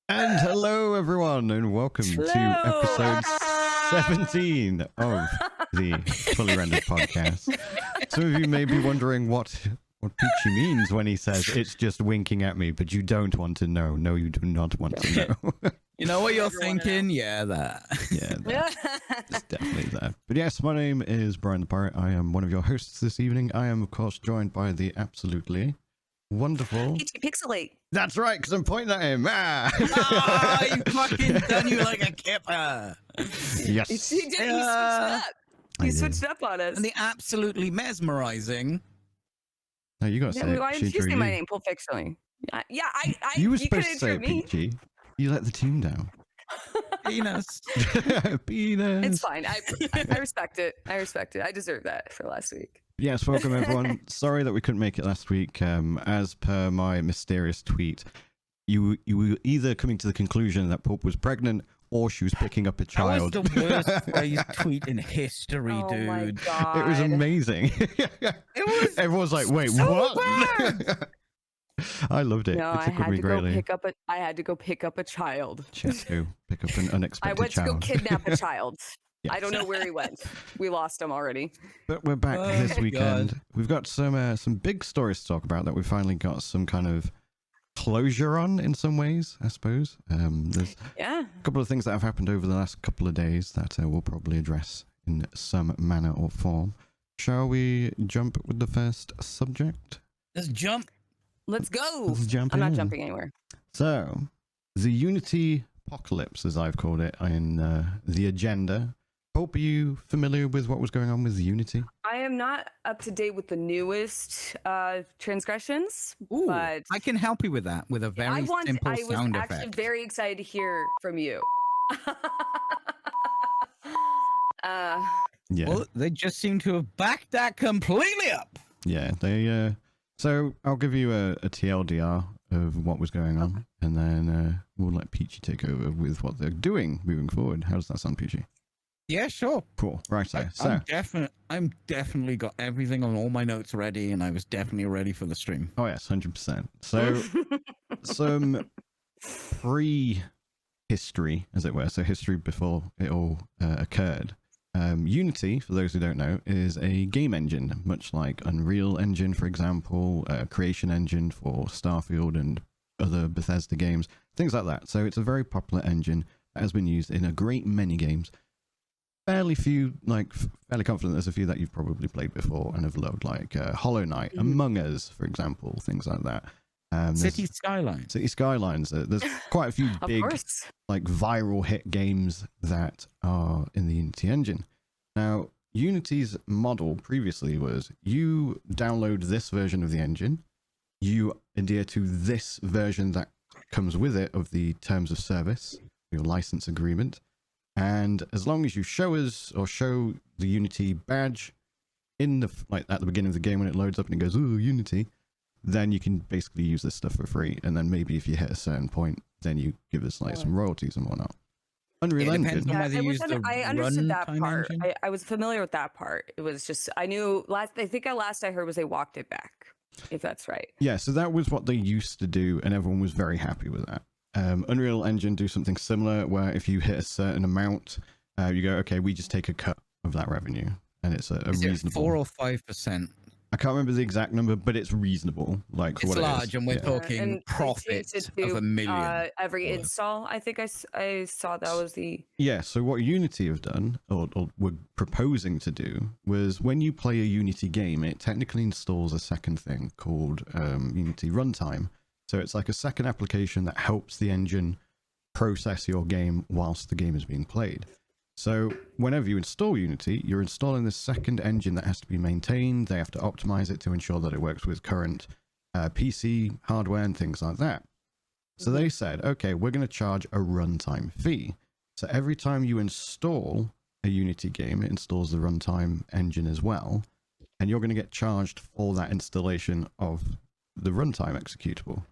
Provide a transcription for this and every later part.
And hello, everyone, and welcome to episode 17 of the Fully Rendered Podcast. Some of you may be wondering what Peachy means when he says it's just winking at me, but you don't want to know. No, you do not want to know. You know what you're thinking? Yeah, that. Yeah, it's definitely that. But yes, my name is Bryan the Pirate. I am one of your hosts this evening. I am, of course, joined by the absolutely wonderful Peachy Pixelate. That's right, because I'm pointing at him. Ah! Oh, you fucking done you like a kipper. Yes. He switched it up. He switched up on us. And the absolutely mesmerizing. No, you got to say it. Why did you say my name? Pulp Fiction. Yeah, You were you supposed to say it, Peachy. You let the team down. Penis. Penis. It's fine. I respect it. I respect it. I deserve that for last week. Yes, welcome everyone. Sorry that we couldn't make it last week. As per my mysterious tweet, you were either coming to the conclusion that Pulp was pregnant or she was picking up a child. That was the worst phrased tweet in history, Oh dude. my god! It was amazing. Everyone's like, "Wait, so what?" I loved it. No, it I tickled had me to greatly. I had to go pick up a child. She had to pick up an unexpected I went child. to go kidnap a child. Yes. I don't know where he went. We lost him already. But we're back Oh this my weekend. God. We've got some big stories to talk about that we finally got some kind of closure on in some ways, I suppose. There's Yeah. a couple of things that have happened over the last couple of days that we'll probably address in some manner or form. Shall we jump with the first subject? Let's jump. Let's go. Let's jump I'm not in. jumping anywhere. So, the Unity-pocalypse, as I've called it, in the agenda. Hope, are you familiar with what was going on with Unity? I am not up to date with the newest transgressions, Ooh, but I can help you with that with a very simple I was sound actually effect. very excited to hear from you. Yeah. Well, they just seem to have backed that completely up. Yeah, they. So I'll give you a TLDR of what was going on, and then we'll let Peachy take over with what they're doing moving forward. How does that sound, Peachy? Yeah, sure. Cool. Right. So I'm definitely got everything on all my notes ready, and I was definitely ready for the stream. oh yes, 100%. So some pre-history, as it were. So history before it all occurred. Unity, for those who don't know, is a game engine, much like Unreal Engine, for example, Creation Engine for Starfield and other Bethesda games, things like that. So it's a very popular engine that has been used in a great many games. Fairly confident there's a few that you've probably played before and have loved, like Hollow Knight, Among Us, for example, things like that. City Skylines. City Skylines. There's quite a few big, like viral hit games that are in the Unity engine. Now, Unity's model previously was you download this version of the engine, you adhere to this version that comes with it of the terms of service, your license agreement, and as long as you show us or show the Unity badge in the at the beginning of the game when it loads up and it goes, "Ooh, Unity," then you can basically use this stuff for free. And then maybe if you hit a certain point, then you give us like some royalties and whatnot. Unreal Engine. Yeah, I understood that part. I was familiar with that part. It was just I knew last. I think last I heard was they walked it back, if that's right. Yeah, so that was what they used to do, and everyone was very happy with that. Unreal Engine do something similar, where if you hit a certain amount, you go, okay, we just take a cut of that revenue, and it's a reasonable. 4 or 5%. I can't remember the exact number, but it's reasonable. Like It's what large, it is. and we're talking And profits to of do, $1 million. Every install. I think I saw that was the. Yeah, so what Unity have done, or were proposing to do, was when you play a Unity game, it technically installs a second thing called Unity Runtime. So it's like a second application that helps the engine process your game whilst the game is being played. So whenever you install Unity, you're installing this second engine that has to be maintained. They have to optimize it to ensure that it works with current PC hardware and things like that. So they said, okay, we're going to charge a runtime fee. So every time you install a Unity game, it installs the runtime engine as well. And you're going to get charged for that installation of the runtime executable.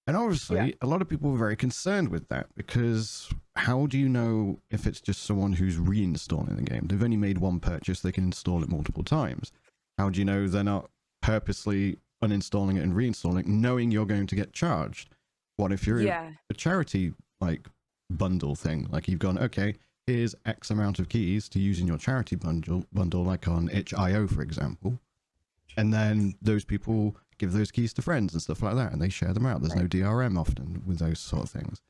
And obviously, a lot of people were very concerned with that, because how do you know if it's just someone who's reinstalling the game? They've only made one purchase, they can install it multiple times. How do you know they're not purposely uninstalling it and reinstalling it, knowing you're going to get charged? What if you're Yeah. a charity like bundle thing? Like you've gone, okay, here's X amount of keys to use in your charity bundle like on itch.io, for example. And then those people give those keys to friends and stuff like that, and they share them out. There's no DRM often with those sort of things.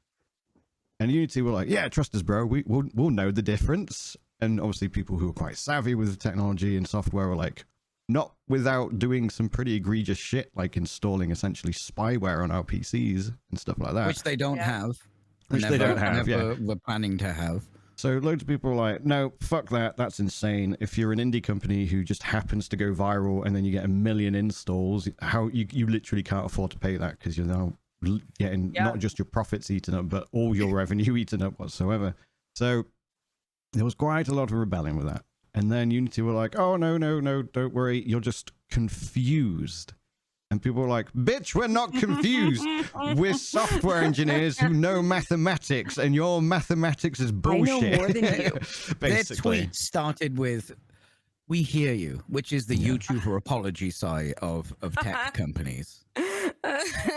And Unity were like, yeah, trust us, bro. We'll know the difference. And obviously people who are quite savvy with technology and software were like, not without doing some pretty egregious shit, like installing essentially spyware on our PCs and stuff like that. Which they don't have. Which they don't have, yeah. We're planning to have. So loads of people are like, no, fuck that. That's insane. If you're an indie company who just happens to go viral and then you get 1 million installs, how you literally can't afford to pay that because you're now getting not just your profits eaten up, but all your revenue eaten up whatsoever. So there was quite a lot of rebellion with that. And then Unity were like, oh, no, don't worry. You're just confused. And people were like, bitch, we're not confused. We're software engineers who know mathematics, and your mathematics is bullshit. I know more than you. Their tweet started with, we hear you, which is the YouTuber apology side of tech companies.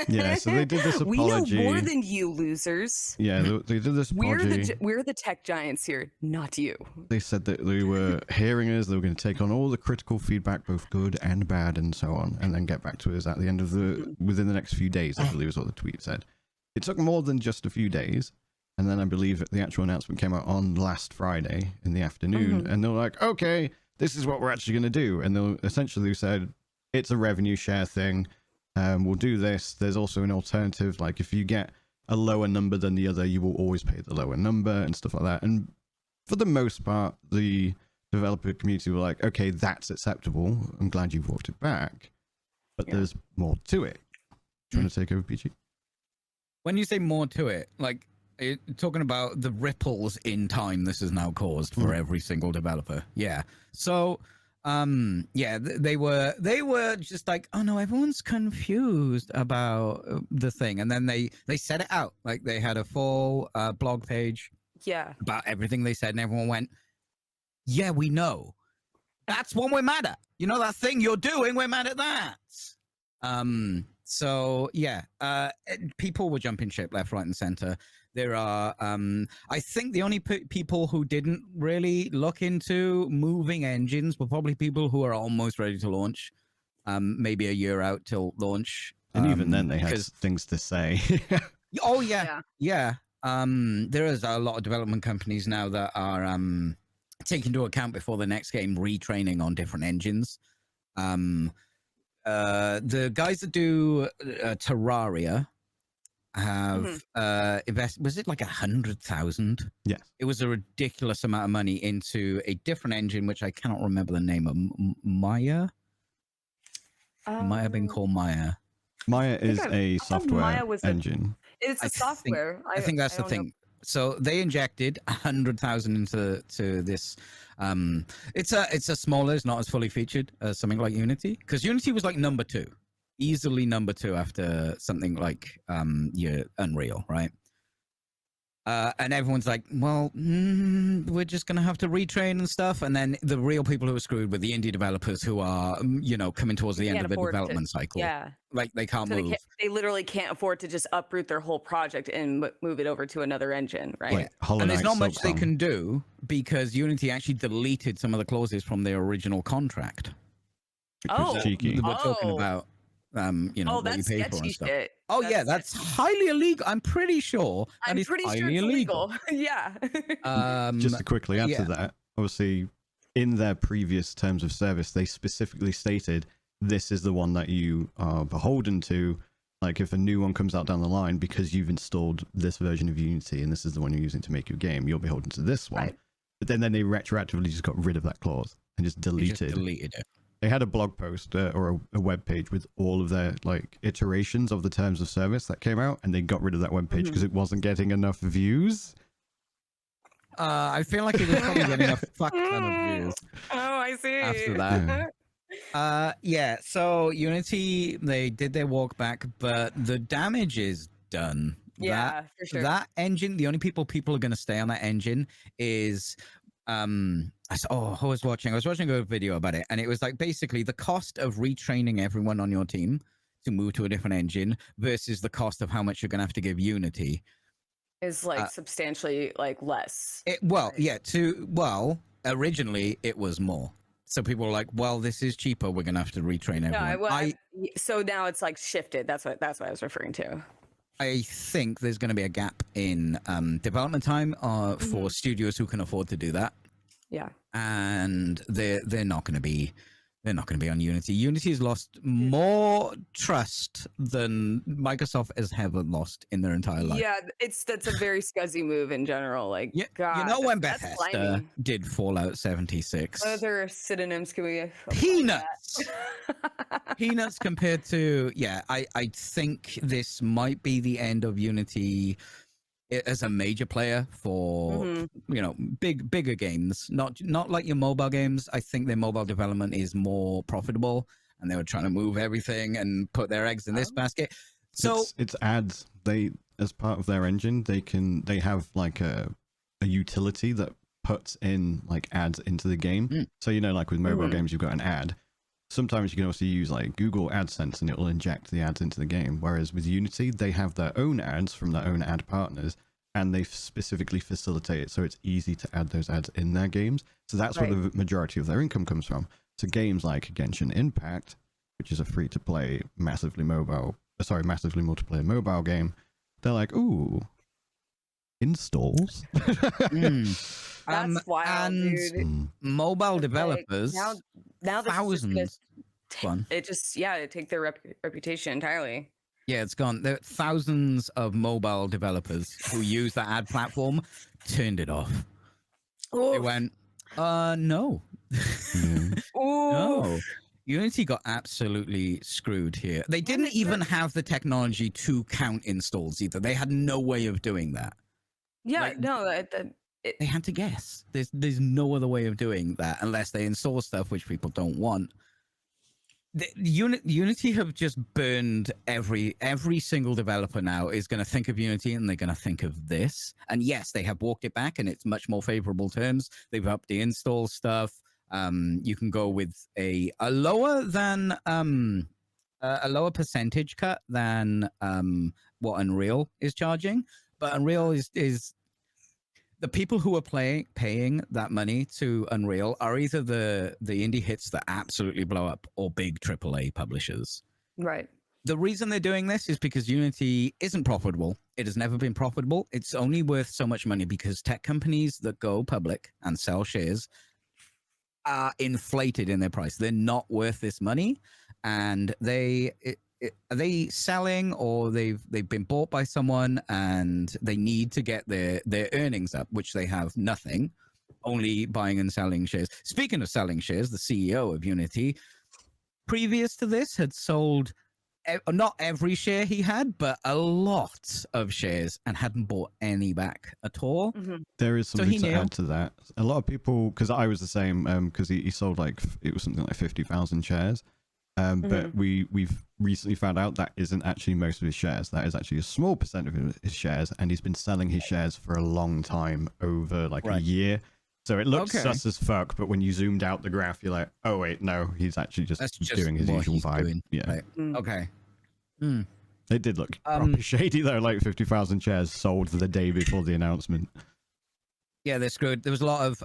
Yeah, so they did this apology. We know more than you, losers. Yeah, they did this apology. We're the tech giants here, not you. They said that they were hearing us, they were going to take on all the critical feedback, both good and bad, and so on, and then get back to us at the end of within the next few days, I believe is what the tweet said. It took more than just a few days, and then I believe that the actual announcement came out on last Friday in the afternoon, and they were like, okay, this is what we're actually going to do. And they essentially said, it's a revenue share thing. We'll do this. There's also an alternative. Like if you get a lower number than the other, you will always pay the lower number and stuff like that. And for the most part, the developer community were like, okay, that's acceptable. I'm glad you've walked it back. But there's more to it. Do you want to take over, PG? When you say more to it, like talking about the ripples in time this has now caused for every single developer. Yeah. So they were just like, oh no, everyone's confused about the thing, and then they set it out. Like they had a full blog page about everything they said, and everyone went, yeah, we know, that's what we're mad at. You know, that thing you're doing, we're mad at that. So yeah, people were jumping ship left, right, and center. There are, I think the only people who didn't really look into moving engines were probably people who are almost ready to launch, maybe a year out till launch. And even then they had things to say. Oh yeah. There is a lot of development companies now that are taking into account before the next game retraining on different engines. The guys that do Terraria have invested, was it like 100,000? Yes. It was a ridiculous amount of money into a different engine, which I cannot remember the name of. Maya? It might have been called Maya. Maya is a software engine. It's a software. I think that's the thing. So they injected 100,000 into this. It's a smaller, it's not as fully featured as something like Unity, because Unity was like number 2, easily number 2 after something like Unreal, right? And everyone's like, well, we're just gonna have to retrain and stuff. And then the real people who are screwed with the indie developers who are, coming towards the end of the development cycle. Yeah, like they can't move. They literally can't afford to just uproot their whole project and move it over to another engine, right? And there's not much they can do because Unity actually deleted some of the clauses from their original contract. Oh, cheeky. We're talking about. What you pay for and stuff. Shit. Oh yeah, that's highly illegal. I'm pretty sure. I'm pretty sure it's illegal. Yeah. Just to quickly add to that, obviously, in their previous terms of service, they specifically stated this is the one that you are beholden to. Like if a new one comes out down the line because you've installed this version of Unity and this is the one you're using to make your game, you're beholden to this one. Right. But then they retroactively just got rid of that clause and just deleted it. They had a blog post or a web page with all of their like iterations of the terms of service that came out, and they got rid of that web page because it wasn't getting enough views. I feel like it was probably getting a fuck ton of views. Oh, I see. After that. So Unity, they did their walk back, but the damage is done. Yeah, for sure. That engine, the only people are going to stay on that engine is I was watching a video about it, and it was like basically the cost of retraining everyone on your team to move to a different engine versus the cost of how much you're going to have to give Unity is like substantially like less. Originally it was more. So people were like, well, this is cheaper. We're going to have to retrain everyone. So now it's like shifted. That's what I was referring to. I think there's going to be a gap in development time for studios who can afford to do that. Yeah. And they're not going to be on Unity. Unity has lost more trust than Microsoft has ever lost in their entire life. Yeah, that's a very scuzzy move in general. Like, God, you know when Bethesda did Fallout 76? What other synonyms can we? Peanuts. Peanuts compared to I think this might be the end of Unity as a major player for bigger games, not like your mobile games. I think their mobile development is more profitable, and they were trying to move everything and put their eggs in this basket. So it's ads. They, as part of their engine, they have like a utility that puts in like ads into the game. So like with mobile games, you've got an ad. Sometimes you can also use like Google AdSense and it will inject the ads into the game. Whereas with Unity, they have their own ads from their own ad partners, and they specifically facilitate it so it's easy to add those ads in their games. So that's where the majority of their income comes from. So games like Genshin Impact, which is a free-to-play, massively multiplayer mobile game, they're like, ooh, installs. That's wild, dude. Mobile developers, like, now thousands. It take their reputation entirely. Yeah, it's gone. There are thousands of mobile developers who use that ad platform turned it off. Oof. They went, no. No. Unity got absolutely screwed here. They didn't even have the technology to count installs either. They had no way of doing that. Yeah, they had to guess. There's no other way of doing that unless they install stuff which people don't want. Unity have just burned every single developer now is going to think of Unity and they're going to think of this. And yes, they have walked it back and it's much more favorable terms. They've upped the install stuff. You can go with a lower percentage cut than what Unreal is charging. But Unreal is the people who are paying that money to Unreal are either the indie hits that absolutely blow up or big AAA publishers. Right. The reason they're doing this is because Unity isn't profitable. It has never been profitable. It's only worth so much money because tech companies that go public and sell shares are inflated in their price. They're not worth this money, and are they selling or they've been bought by someone and they need to get their earnings up, which they have nothing, only buying and selling shares. Speaking of selling shares, the CEO of Unity, previous to this, had sold not every share he had, but a lot of shares and hadn't bought any back at all. There is something to add to that. A lot of people, because I was the same, because he sold it was something like 50,000 shares. But we've recently found out that isn't actually most of his shares. That is actually a small percent of his shares, and he's been selling his shares for a long time, over a year. So it looks sus as fuck, but when you zoomed out the graph, you're like, oh wait, no, he's actually just doing his usual vibe. Yeah. Right. Okay. It did look proper shady though, like 50,000 shares sold the day before the announcement. Yeah, they're screwed. There was a lot of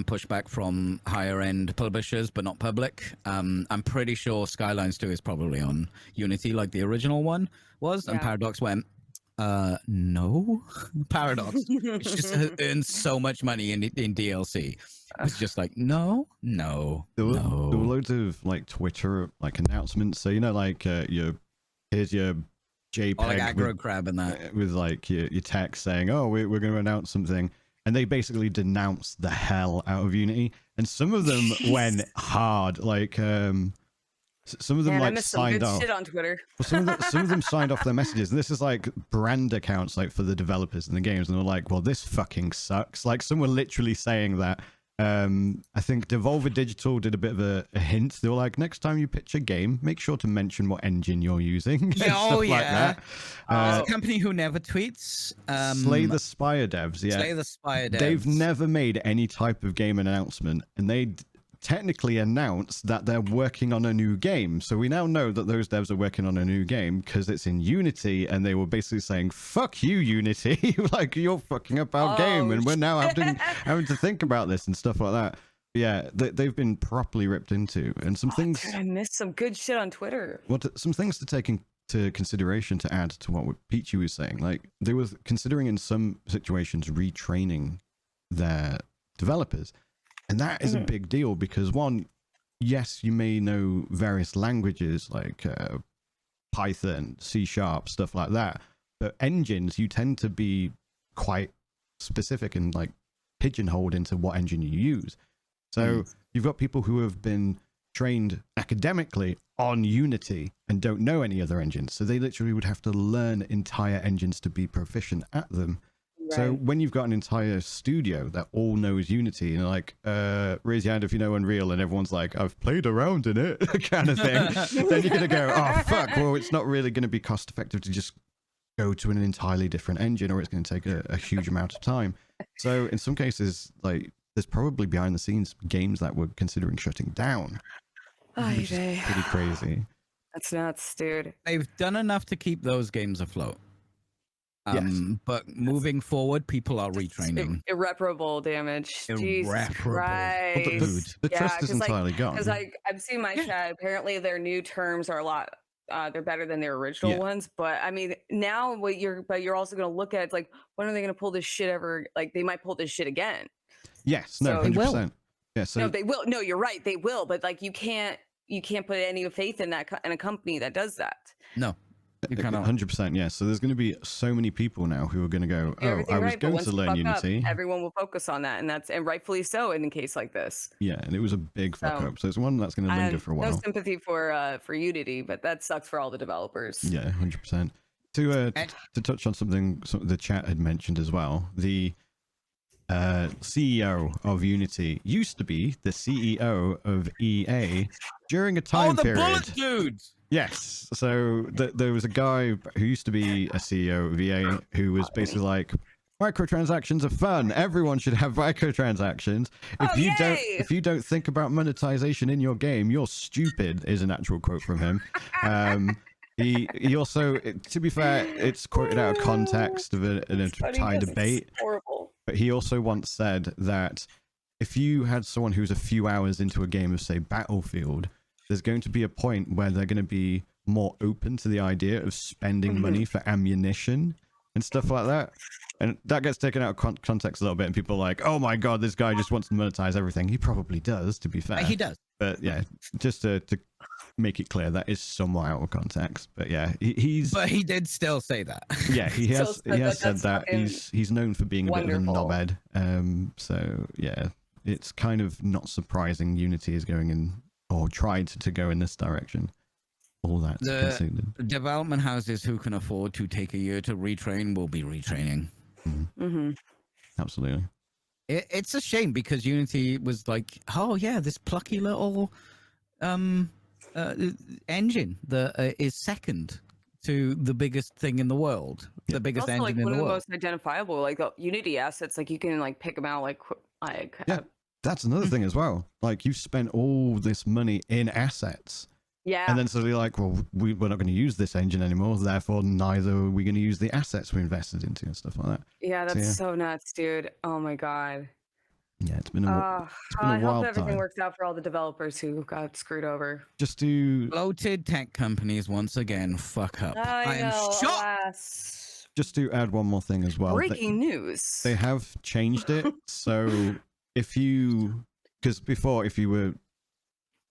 pushback from higher end publishers, but not public. I'm pretty sure Skylines 2 is probably on Unity, like the original one was. Yeah. And Paradox went, no. Paradox, which just earned so much money in DLC. It's just like, no. There were loads of like Twitter like announcements. So here's your JPEG, like aggro crab and that with like your text saying, oh, we're going to announce something. And they basically denounced the hell out of Unity, and some of them went hard. Like some of them like signed off. Shit on Twitter. Well, some of them signed off their messages. And this is like brand accounts, like for the developers in the games, and they're like, "Well, this fucking sucks." Like some were literally saying that. I think Devolver Digital did a bit of a hint. They were like, next time you pitch a game, make sure to mention what engine you're using. Like that. It's a company who never tweets. Slay the Spire devs. Yeah. Slay the Spire devs. They've never made any type of game announcement, and they technically announced that they're working on a new game. So we now know that those devs are working on a new game because it's in Unity, and they were basically saying, fuck you, Unity. Like, you're fucking up our game, and we're now having to think about this and stuff like that. Yeah, they've been properly ripped into. And some things... Dude, I missed some good shit on Twitter. Some things to take into consideration to add to what Peachy was saying. Like, they were considering in some situations retraining their developers. And that is a big deal because, one, yes, you may know various languages like Python, C#, stuff like that. But engines, you tend to be quite specific and like pigeonholed into what engine you use. So you've got people who have been trained academically on Unity and don't know any other engines. So they literally would have to learn entire engines to be proficient at them. Right. So when you've got an entire studio that all knows Unity and like, raise your hand if you know Unreal, and everyone's like, I've played around in it, kind of thing, then you're going to go, oh, fuck, well, it's not really going to be cost effective to just go to an entirely different engine, or it's going to take a huge amount of time. So in some cases, like, there's probably behind the scenes games that we're considering shutting down. Which is pretty crazy. That's nuts, dude. They've done enough to keep those games afloat. Yes. But moving forward, people are retraining. Irreparable damage. Jesus Christ. Well, the trust is entirely gone. Because I've seen my chat. Apparently, their new terms are a lot. They're better than their original ones. But I mean, now you're also going to look at like, when are they going to pull this shit ever? Like, they might pull this shit again. Yes. No. 100%. Yeah. So no, they will. No, you're right. They will. But like, you can't put any faith in that in a company that does that. No. 100%, yeah. So there's going to be so many people now who are going to go, oh, I was going to learn Unity. Everyone will focus on that, and rightfully so in a case like this. Yeah, and it was a big fuck up. So it's one that's going to linger for a while. No sympathy for Unity, but that sucks for all the developers. Yeah, 100%. To touch on something the chat had mentioned as well, the CEO of Unity used to be the CEO of EA during a time period. Oh, the bullet dudes! Yes. So there was a guy who used to be a CEO of EA who was basically like, microtransactions are fun. Everyone should have microtransactions. If you don't think about monetization in your game, you're stupid, is an actual quote from him. He also, to be fair, it's quoted out of context of an entire debate. Horrible. But he also once said that if you had someone who's a few hours into a game of, say, Battlefield, there's going to be a point where they're going to be more open to the idea of spending money for ammunition and stuff like that. And that gets taken out of context a little bit, and people are like, oh my god, this guy just wants to monetize everything. He probably does, to be fair. He does. But yeah, just to make it clear, that is somewhat out of context. But yeah, he's... But he did still say that. Yeah, he has said that. He's known for being a bit of a knobhead. So yeah, it's kind of not surprising Unity is going in, or tried to go in this direction. All that considered. Development houses who can afford to take a year to retrain will be retraining. Absolutely. It's a shame because Unity was like, oh yeah, this plucky little engine that is second to the biggest thing in the world, the biggest engine in the world. One of the most identifiable, like the Unity assets, like you can like pick them out, like yeah. That's another thing as well. Like, you've spent all this money in assets. Yeah. And then suddenly like, well, we're not going to use this engine anymore, therefore neither are we going to use the assets we invested into and stuff like that. Yeah, that's so nuts, dude. Oh my god. Yeah, it's been a wild time. I hope everything works out for all the developers who got screwed over. Just to... Bloated tech companies once again fuck up. I am shocked. Just to add one more thing as well. Breaking news. They have changed it. So if you... Because before, if you were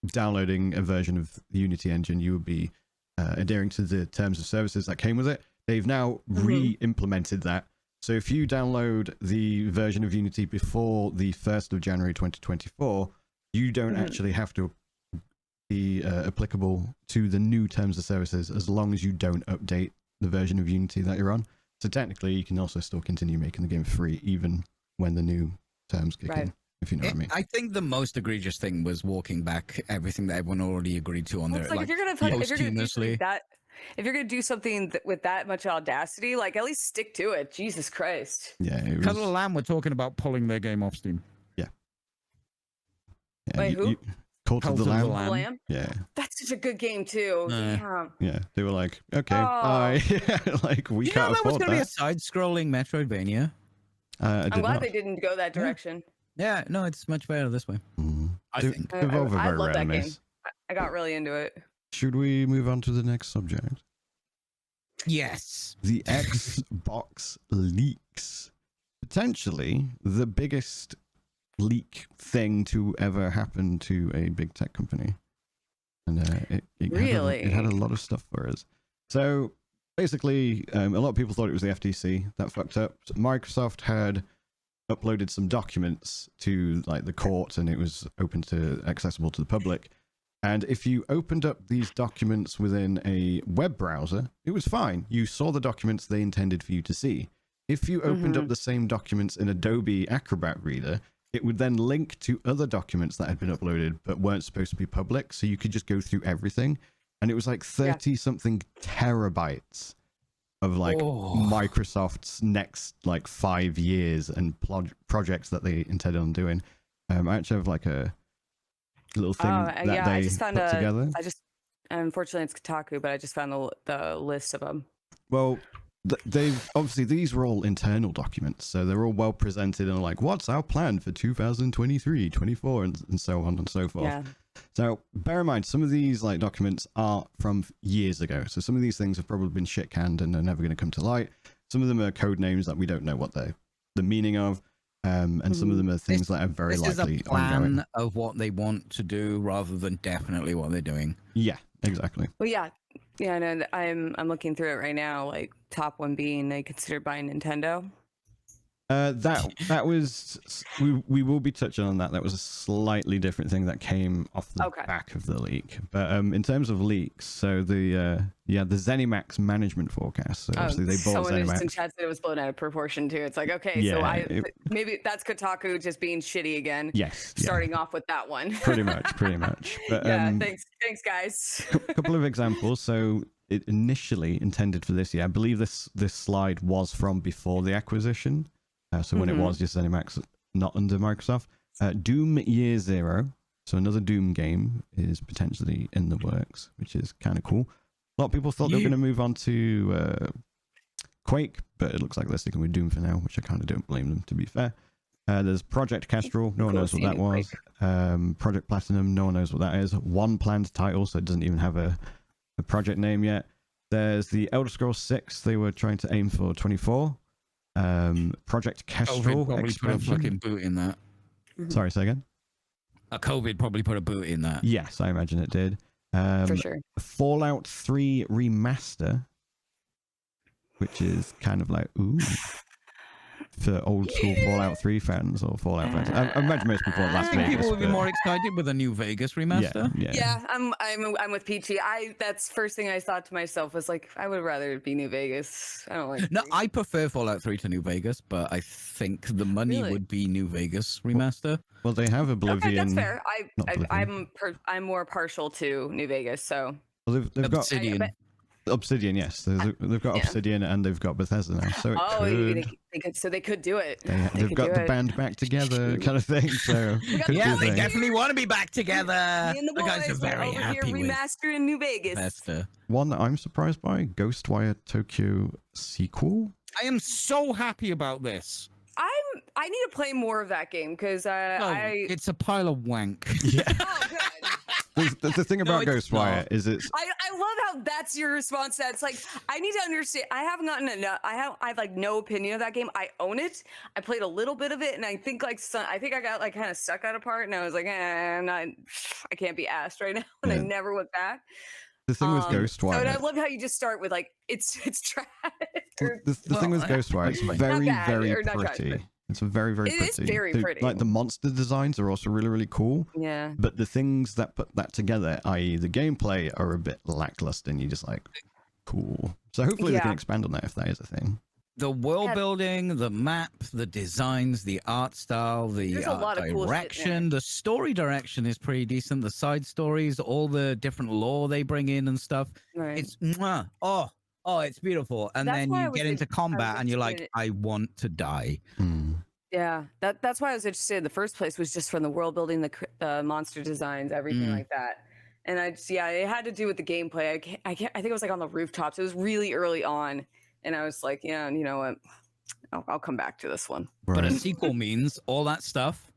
downloading a version of the Unity engine, you would be adhering to the terms of services that came with it. They've now re-implemented that. So if you download the version of Unity before the 1st of January 2024, you don't actually have to be applicable to the new terms of services as long as you don't update the version of Unity that you're on. So technically, you can also still continue making the game free even when the new terms kick in. If you know what I mean. I think the most egregious thing was walking back everything that everyone already agreed to on their like if you're gonna do something with that much audacity, like at least stick to it. Jesus Christ. Yeah. Cuddle Lamb were talking about pulling their game off Steam. Yeah. Yeah, Wait, who? Cult of the Cult of the Lamb. Lamb? Yeah. That's such a good game too. Damn. Yeah, they were like, okay, Oh. bye. Like, we You can't know that was afford going to be a that. side-scrolling Metroidvania. I did I'm glad not. they didn't go that direction. Yeah, no, it's much better this way. I think. Devolver I very love rarely that game. miss. I got really into it. Should we move on to the next subject? Yes. The Xbox leaks. Potentially the biggest leak thing to ever happen to a big tech company. And it Really? had a lot of stuff for us. So basically, a lot of people thought it was the FTC that fucked up. Microsoft had uploaded some documents to like the court, and it was accessible to the public. And if you opened up these documents within a web browser, it was fine. You saw the documents they intended for you to see. If you opened up the same documents in Adobe Acrobat Reader, it would then link to other documents that had been uploaded but weren't supposed to be public. So you could just go through everything. And it was like 30 something terabytes of like Microsoft's next like 5 years and projects that they intended on doing. I actually have like a little thing that they I just found put together. Unfortunately it's Kotaku, but I just found the list of them. Well, they've obviously, these were all internal documents, so they're all well presented and like, what's our plan for 2023, 24, and so on and so forth. Yeah. So bear in mind, some of these like documents are from years ago, so some of these things have probably been shit canned and are never going to come to light. Some of them are code names that we don't know what the meaning of, and some of them are things that are very likely is a plan ongoing. of what they want to do rather than definitely what they're doing. Yeah, exactly. Well, yeah, no, I'm looking through it right now. Like top one being they considered buying Nintendo. That was we will be touching on that. That was a slightly different thing that came off the back of the leak. But in terms of leaks, so the ZeniMax management forecast. So obviously they bought someone ZeniMax. just in chat said it was blown out of proportion too. It's like, okay, so maybe that's Kotaku just being shitty again. Yes. Starting off with that one. pretty much. But thanks guys. A couple of examples. So it initially intended for this year. I believe this slide was from before the acquisition. So when it was just ZeniMax, not under Microsoft. Doom Year Zero, so another Doom game, is potentially in the works, which is kind of cool. A lot of people thought they were going to move on to Quake, but it looks like they're sticking with Doom for now, which I kind of don't blame them, to be fair. There's Project Kestrel, no one knows what that was. Project Platinum, no one knows what that is. One planned title, so it doesn't even have a project name yet. There's the Elder Scrolls 6, they were trying to aim for 24. Project Kestrel probably put a fucking boot in that. Sorry, say again. COVID probably put a boot in that. Yes, I imagine it did. For sure. Fallout 3 remaster, which is kind of like for old school Fallout 3 fans or Fallout fans. I imagine most people want Las Vegas. People would be more excited with a new Vegas remaster. Yeah, I'm with Peachy. That's first thing I thought to myself was like, I would rather it be New Vegas. I don't like. No, I prefer Fallout 3 to New Vegas, but I think the money would be New Vegas remaster. Well, they have Oblivion. Okay, that's fair. I'm more partial to New Vegas, so. Well, they've got Obsidian. Obsidian, yes. They've got Obsidian and they've got Bethesda now. So they could do it. They've got the band back together, kind of thing. So they definitely want to be back together. Me and the guys are very happy with remaster in New Vegas. Bethesda. One that I'm surprised by: Ghostwire Tokyo sequel. I am so happy about this. I need to play more of that game because it's a pile of wank. Yeah. Oh, good. The thing about Ghostwire is I love how that's your response to that. It's like, I need to understand. I haven't gotten enough. I have like no opinion of that game. I own it. I played a little bit of it, and I think I got like kind of stuck at a part, and I was like, I can't be asked right now, and I never went back. The thing with Ghostwire. So I love how you just start with like it's trash. The thing with Ghostwire, it's very very pretty. It's very, very pretty. It is very pretty. Like the monster designs are also really, really cool. Yeah. But the things that put that together, i.e. the gameplay, are a bit lackluster and you're just like, cool. So hopefully they can expand on that if that is a thing. The world building, the map, the designs, the art style, the art direction, the story direction is pretty decent. The side stories, all the different lore they bring in and stuff. Right. It's it's beautiful. And then you get into combat and you're like, I want to die. Yeah, that's why I was interested in the first place, was just from the world building, the monster designs, everything like that. And it had to do with the gameplay. I think it was like on the rooftops. It was really early on, and I was like, yeah, you know what? I'll come back to this one. But a Right. sequel means all that stuff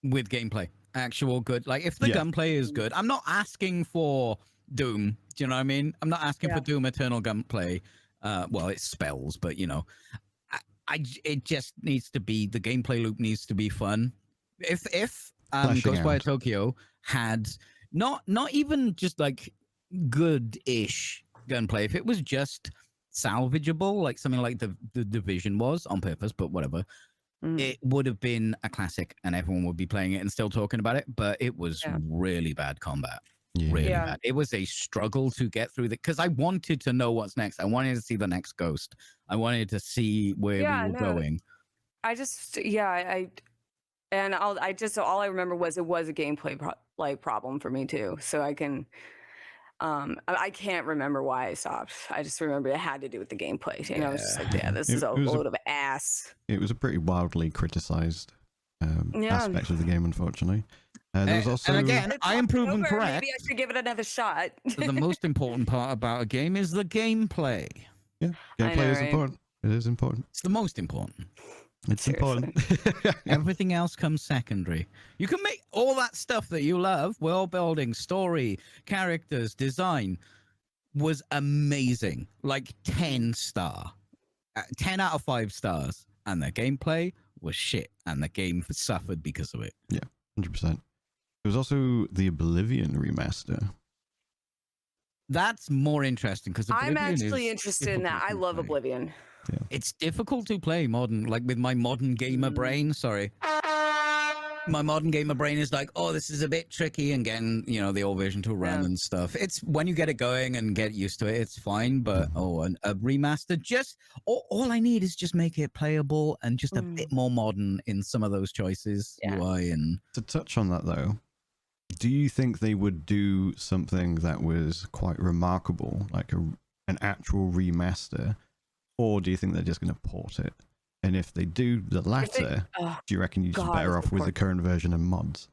with gameplay, actual good. Like if the gunplay is good, I'm not asking for Doom. Do you know what I mean? I'm not asking for Doom Eternal gunplay. Well, it's spells, but you know, it just needs to be, the gameplay loop needs to be fun. If Ghostwire Tokyo had not even just like good-ish gunplay, if it was just salvageable, like something like the Division was on purpose, but whatever, it would have been a classic and everyone would be playing it and still talking about it. But it was really bad combat. Really bad. It was a struggle to get through that, because I wanted to know what's next. I wanted to see the next ghost. I wanted to see where we were going. I just all I remember was it was a gameplay problem for me too. So I can I can't remember why I stopped. I just remember it had to do with the gameplay. And I was just like, this is a load of ass. It was a pretty wildly criticized aspect of the game, unfortunately. There was also, and again, I am proven correct. Maybe I should give it another shot. The most important part about a game is the gameplay. Yeah, gameplay is important. It is important. It's the most important. It's important. Everything else comes secondary. You can make all that stuff that you love, world building, story, characters, design, was amazing. Like 10 out of 5 stars. And the gameplay was shit. And the game suffered because of it. Yeah, 100%. There was also the Oblivion remaster. That's more interesting because I'm actually interested in that. I love Oblivion. Yeah. It's difficult to play modern, like with my modern gamer brain. Sorry. My modern gamer brain is like, oh, this is a bit tricky, and getting, you know, the old version to run and stuff. It's when you get it going and get used to it, it's fine. But a remaster, just all I need is just make it playable and just a bit more modern in some of those choices, UI and. To touch on that though, do you think they would do something that was quite remarkable, like an actual remaster, or do you think they're just going to port it? And if they do the latter, do you reckon you're just better off with the current version and mods?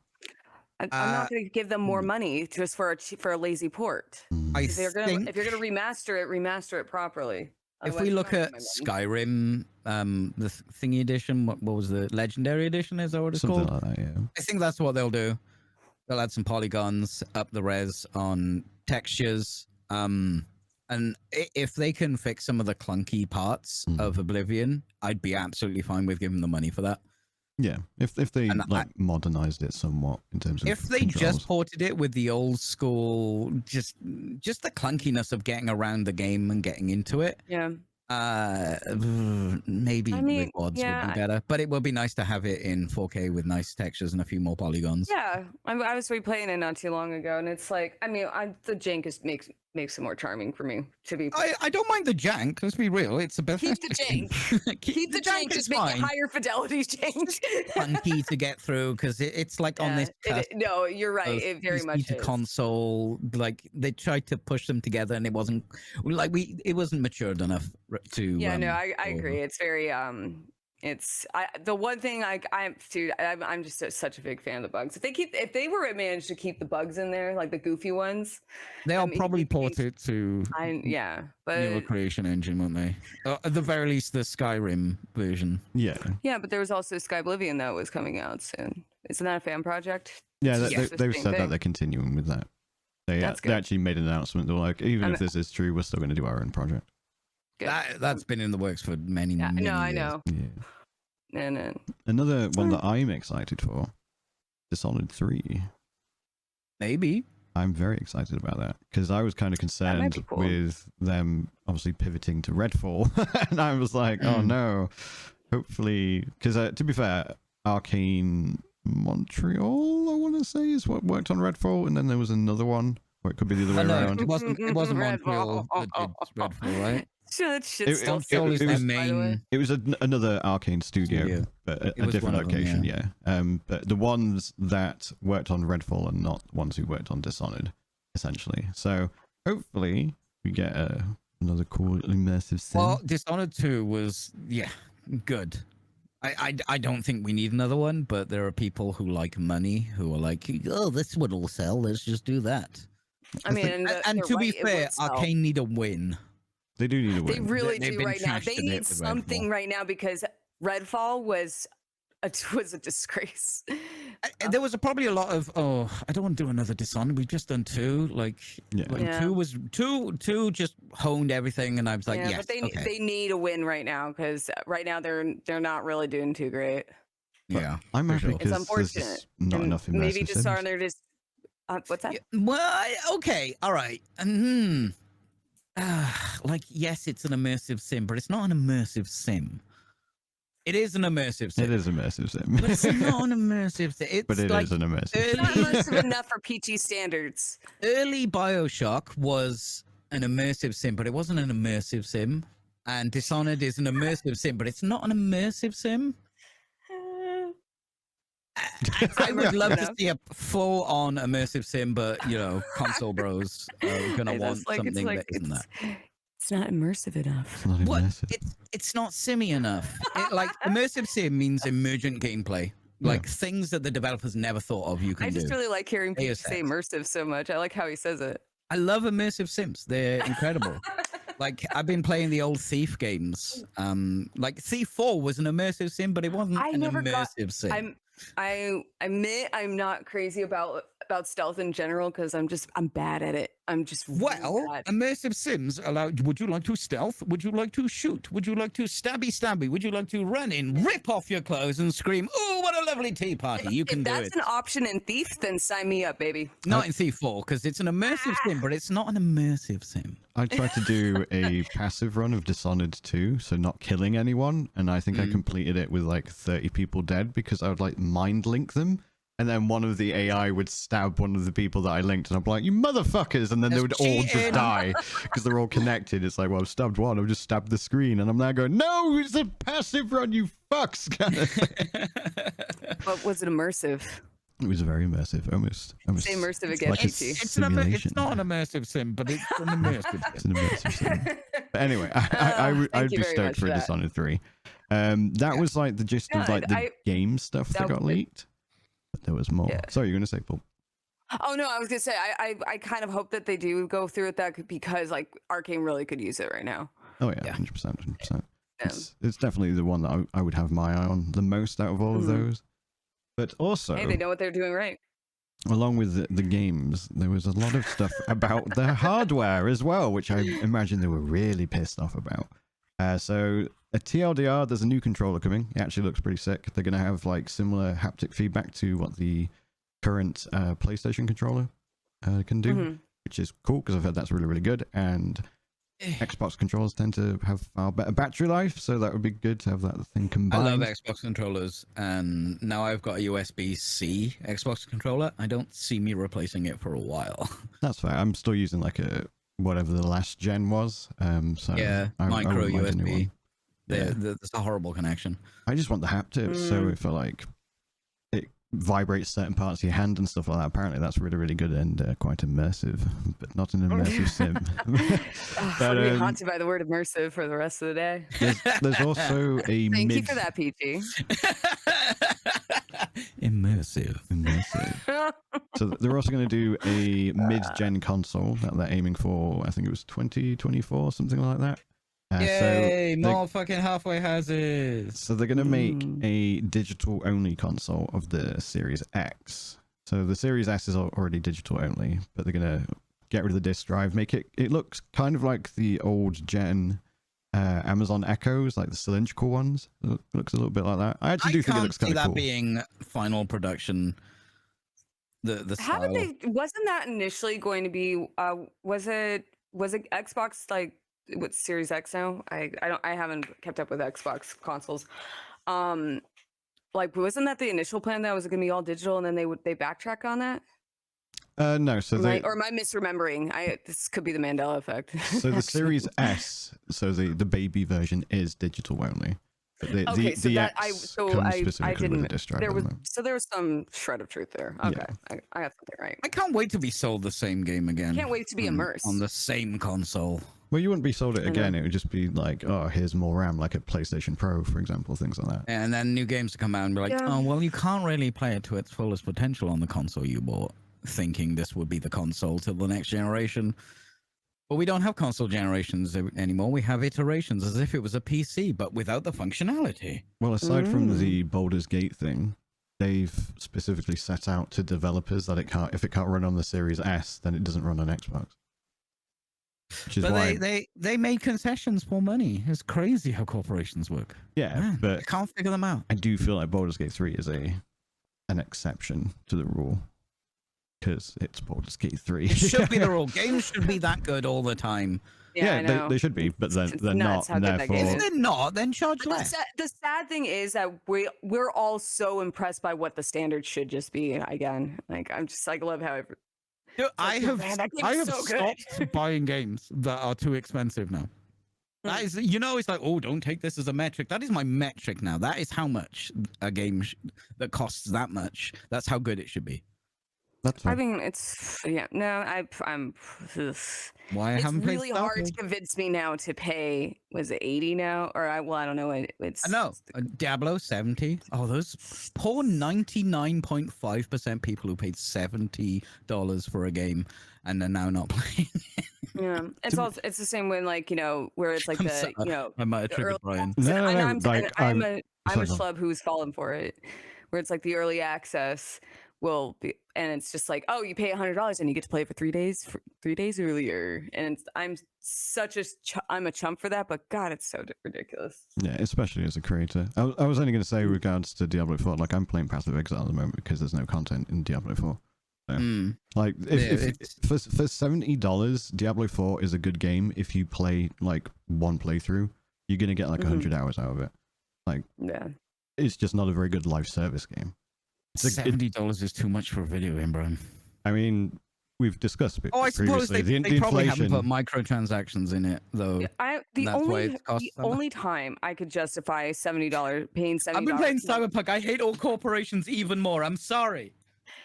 I'm not going to give them more money just for a lazy port. If you're going to remaster it properly. If we look at Skyrim, the thingy edition, what was the Legendary edition? Is that what it's called? Something like that, yeah. I think that's what they'll do. They'll add some polygons, up the res on textures. And if they can fix some of the clunky parts of Oblivion, I'd be absolutely fine with giving them money for that. Yeah, if they modernized it somewhat in terms of if they controls. just ported it with the old school, just the clunkiness of getting around the game and getting into it. Yeah. Maybe with mods would be better, but it would be nice to have it in 4K with nice textures and a few more polygons. Yeah, I was replaying it not too long ago, and it's like, I mean, the jank makes it more charming for me to be. I don't mind the jank. Let's be real, it's a best. Keep the jank. keep the jank. Just make it higher fidelity jank. Funky to get through because it's like on this. No, you're right. It very much is. Console, like they tried to push them together, and it wasn't it wasn't matured enough to. Yeah, no, I agree. It's very the one thing I'm just such a big fan of the bugs. If they were managed to keep the bugs in there, like the goofy ones, they'll probably port it to but newer creation engine, won't they? At the very least, the Skyrim version. Yeah, but there was also Skyblivion that was coming out soon. Isn't that a fan project? Yeah, they've said that they're continuing with that. They actually made an announcement. They're like, even if this is true, we're still going to do our own project. That's been in the works for many years. I know. Yeah. No. Another one that I'm excited for, Dishonored 3. Maybe. I'm very excited about that because I was kind of concerned with them obviously pivoting to Redfall, and I was like, oh no. Hopefully, because to be fair, Arcane Montreal, I want to say, is what worked on Redfall, and then there was another one, or it could be the other way around. It wasn't Montreal that did Redfall, right? It was another Arcane studio, but a different location. But the ones that worked on Redfall are not ones who worked on Dishonored, essentially. So hopefully we get another cool immersive sim. Well, Dishonored 2 was good. I don't think we need another one, but there are people who like money who are like, oh, this one will sell. Let's just do that. I mean, And to be fair, Arcane need a win. They do need a win. They really They've do been right now. trashed They a bit need with something Redfall. right now because Redfall was a disgrace. There was probably a lot of, oh, I don't want to do another Dishonored. We've just done 2. Like, Yeah. 2 was two just honed everything, and I was like, Yeah, yes, but they need a win right now because right now they're not really doing too great. yeah. I'm for happy sure. It's because unfortunate. there's not And enough immersive maybe sims. Dishonored just what's that? Well, okay, all right. Like, yes, it's an immersive sim, but it's not an immersive sim. It is an immersive sim. It is immersive sim. But it's not an immersive sim. It's But it like is an immersive It's sim. not immersive enough for PT standards. early Bioshock was an immersive sim, but it wasn't an immersive sim. And Dishonored is an immersive sim, but it's not an immersive sim. I would love to see a full-on immersive sim, but you know, console bros are gonna want something that isn't that. It's not immersive enough. It's not What? immersive. It's not simmy enough. Like immersive sim means emergent gameplay, like things that the developers never thought of. You can I just do. really like hearing people ASX. say immersive so much. I like how he says it. I love immersive sims. They're incredible. Like I've been playing the old Thief games. Like Thief 4 was an immersive sim, but it wasn't an immersive sim. I admit I'm not crazy about stealth in general because I'm bad at it. I'm just really bad. Immersive sims allow. Would you like to stealth? Would you like to shoot? Would you like to stabby? Would you like to run in, rip off your clothes, and scream, "Oh, what a lovely tea party!" You can if do that's it. an option in Thief, then sign me up, baby. Not in Thief 4 because it's an immersive sim, but it's not an immersive sim. I tried to do a passive run of Dishonored 2, so not killing anyone, and I think I completed it with like 30 people dead because I would like mind link them, and then one of the AI would stab one of the people that I linked, and I'm like, "You motherfuckers!" And then they would all just die because they're all connected. It's like, well, I've stabbed one, I've just stabbed the screen, and I'm now going, "No, it's a passive run, you fucks!" But was it immersive? It was very immersive, almost Say immersive again, like a PT. It's simulation. not an immersive sim, but it's an immersive It's sim. an immersive sim. But anyway, I'd be stoked for a Dishonored 3. That was like the gist of like the game stuff that got leaked. But there was more. Yeah. Sorry, you're gonna say, Paul? Oh no, I was gonna say I kind of hope that they do go through with that because like Arcane really could use it right now. Oh yeah, 100%, 100%. It's definitely the one that I would have my eye on the most out of all of those. But also, Hey, they know what they're doing right. Along with the games, there was a lot of stuff about the hardware as well, which I imagine they were really pissed off about. So a TLDR, there's a new controller coming. It actually looks pretty sick. They're going to have like similar haptic feedback to what the current PlayStation controller can do, which is cool because I've heard that's really, really good. And Xbox controllers tend to have far better battery life, so that would be good to have that thing combined. I love Xbox controllers, and now I've got a USB-C Xbox controller. I don't see me replacing it for a while. That's fair. I'm still using like a whatever the last gen was. So yeah, I micro wouldn't mind a new USB. one. There's a horrible connection. I just want the haptics, so if like it vibrates certain parts of your hand and stuff like that, apparently that's really, really good and quite immersive, but not an immersive sim. I'm gonna be haunted by the word immersive for the rest of the day. There's also a Thank you for that, PG. Immersive. So they're also going to do a mid-gen console that they're aiming for. I think it was 2024, something like that. Yay! More fucking halfway houses. So they're going to make a digital-only console of the Series X. So the Series S is already digital only, but they're going to get rid of the disc drive, make it. It looks kind of like the old gen Amazon Echoes, like the cylindrical ones. It looks a little bit like that. I actually do think it looks kind of cool. I can't see that being final production. The How style. did they? Wasn't that initially going to be? Was it Xbox like with Series X now? I haven't kept up with Xbox consoles. Like wasn't that the initial plan that was going to be all digital, and then they backtrack on that? No, so am I misremembering? This could be the Mandela effect. So the Series S, so the baby version is digital only. But the X comes specifically with a disc drive. There was some shred of truth there. Okay, yeah. I got something right. I can't wait to be sold the same game again. Can't wait to be immersed on the same console. Well, you wouldn't be sold it again. It would just be like, oh, here's more RAM, like a PlayStation Pro, for example, things like that. And then new games to come out and be like, oh, well, you can't really play it to its fullest potential on the console you bought, thinking this would be the console till the next generation. But we don't have console generations anymore. We have iterations as if it was a PC, but without the functionality. Well, aside from the Baldur's Gate thing, they've specifically set out to developers that if it can't run on the Series S, then it doesn't run on Xbox. Which is why they made concessions for money. It's crazy how corporations work. Yeah, Man, but I can't figure them out. I do feel like Baldur's Gate 3 is an exception to the rule. Because it's Baldur's Gate 3. It should be the rule. Games should be that good all the time. Yeah, they should be, but they're not. And therefore, if they're not, then charge less. The sad thing is that we're all so impressed by what the standard should just be. Again, like I'm just like love how Dude, I have stopped buying games that are too expensive now. That is, it's like, oh, don't take this as a metric. That is my metric now. That is how much a game that costs that much. That's how good it should be. I mean, it's I'm. Why I haven't really hard to convince me now to pay. Was it 80 now, or I don't know. It's no Diablo 70. Oh, those poor 99.5% people who paid $70 for a game and are now not playing. Yeah, it's the same when where it's like I might have triggered Bryan. No, I'm a schlub who's fallen for it, where it's like the early access will be, and it's just like, oh, you pay $100 and you get to play it for 3 days earlier, and I'm a chump for that, but God, it's so ridiculous. Yeah, especially as a creator. I was only going to say, regards to Diablo 4, like I'm playing Path of Exile at the moment because there's no content in Diablo 4. So, like if for $70, Diablo 4 is a good game. If you play like one playthrough, you're gonna get like 100 hours out of it. Like, yeah, it's just not a very good live service game. $70 is too much for a video game, Brian. I mean, we've discussed it. I suppose they probably haven't put microtransactions in it, though. The only time I could justify paying $70. I've been playing Cyberpunk. I hate all corporations even more. I'm sorry.